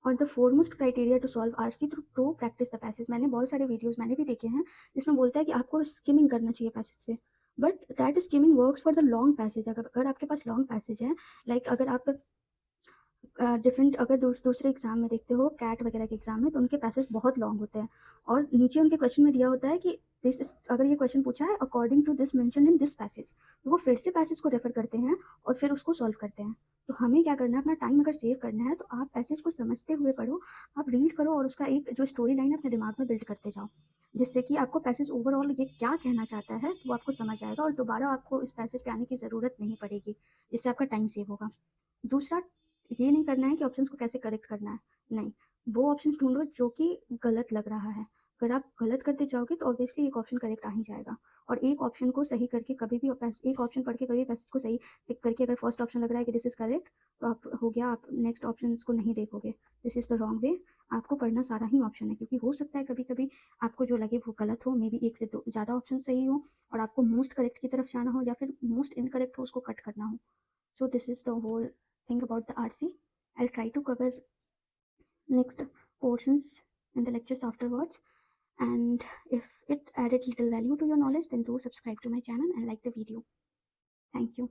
और the foremost criteria to solve RC through practice the passage. मैंने बहुत सारे वीडियोस मैंने भी देखे हैं जिसमें बोलता है कि आपको स्किमिंग करना चाहिए पैसेज से, but that skimming works for the long passage. अगर आपके पास लॉन्ग पैसेज है, लाइक अगर आप डिफरेंट अगर दूसरे एग्जाम में देखते हो, कैट वगैरह के एग्जाम में, तो उनके पैसेज बहुत लॉन्ग होते हैं और नीचे उनके क्वेश्चन में दिया होता है कि दिस, अगर ये क्वेश्चन पूछा है according to this mention in this passage, तो वो फिर से पैसेज को रेफर करते हैं और फिर उसको सॉल्व करते हैं. तो हमें क्या करना है, अपना टाइम अगर सेव करना है तो आप पैसेज को समझते हुए पढ़ो, आप रीड करो और उसका एक जो स्टोरी लाइन अपने दिमाग में बिल्ड करते जाओ, जिससे कि आपको पैसेज ओवरऑल ये क्या कहना चाहता है वो आपको समझ आएगा और दोबारा आपको इस पैसेज पे आने की ज़रूरत नहीं पड़ेगी, जिससे आपका टाइम सेव होगा. दूसरा, ये नहीं करना है कि ऑप्शंस को कैसे करेक्ट करना है, नहीं, वो ऑप्शंस ढूंढो जो कि गलत लग रहा है। अगर आप गलत करते जाओगे तो ऑब्वियसली एक ऑप्शन करेक्ट आ ही जाएगा। और एक ऑप्शन को सही करके कभी भी एक ऑप्शन पढ़ के कभी पैसेज को सही पिक करके अगर फर्स्ट ऑप्शन लग रहा है कि दिस इज करेक्ट, तो आप हो गया, आप नेक्स्ट ऑप्शन को नहीं देखोगे, this is the wrong way. आपको पढ़ना सारा ही ऑप्शन है, क्योंकि हो सकता है कभी कभी आपको जो लगे वो गलत हो, मे बी एक से दो ज़्यादा ऑप्शन सही हो और आपको मोस्ट करेक्ट की तरफ जाना हो या फिर मोस्ट इनकरेक्ट हो उसको कट करना हो। So this is the whole thing about the RC. I'll try to cover next portions in the lectures afterwards. And if it added little value to your knowledge, then do subscribe to my channel and like the video. Thank you.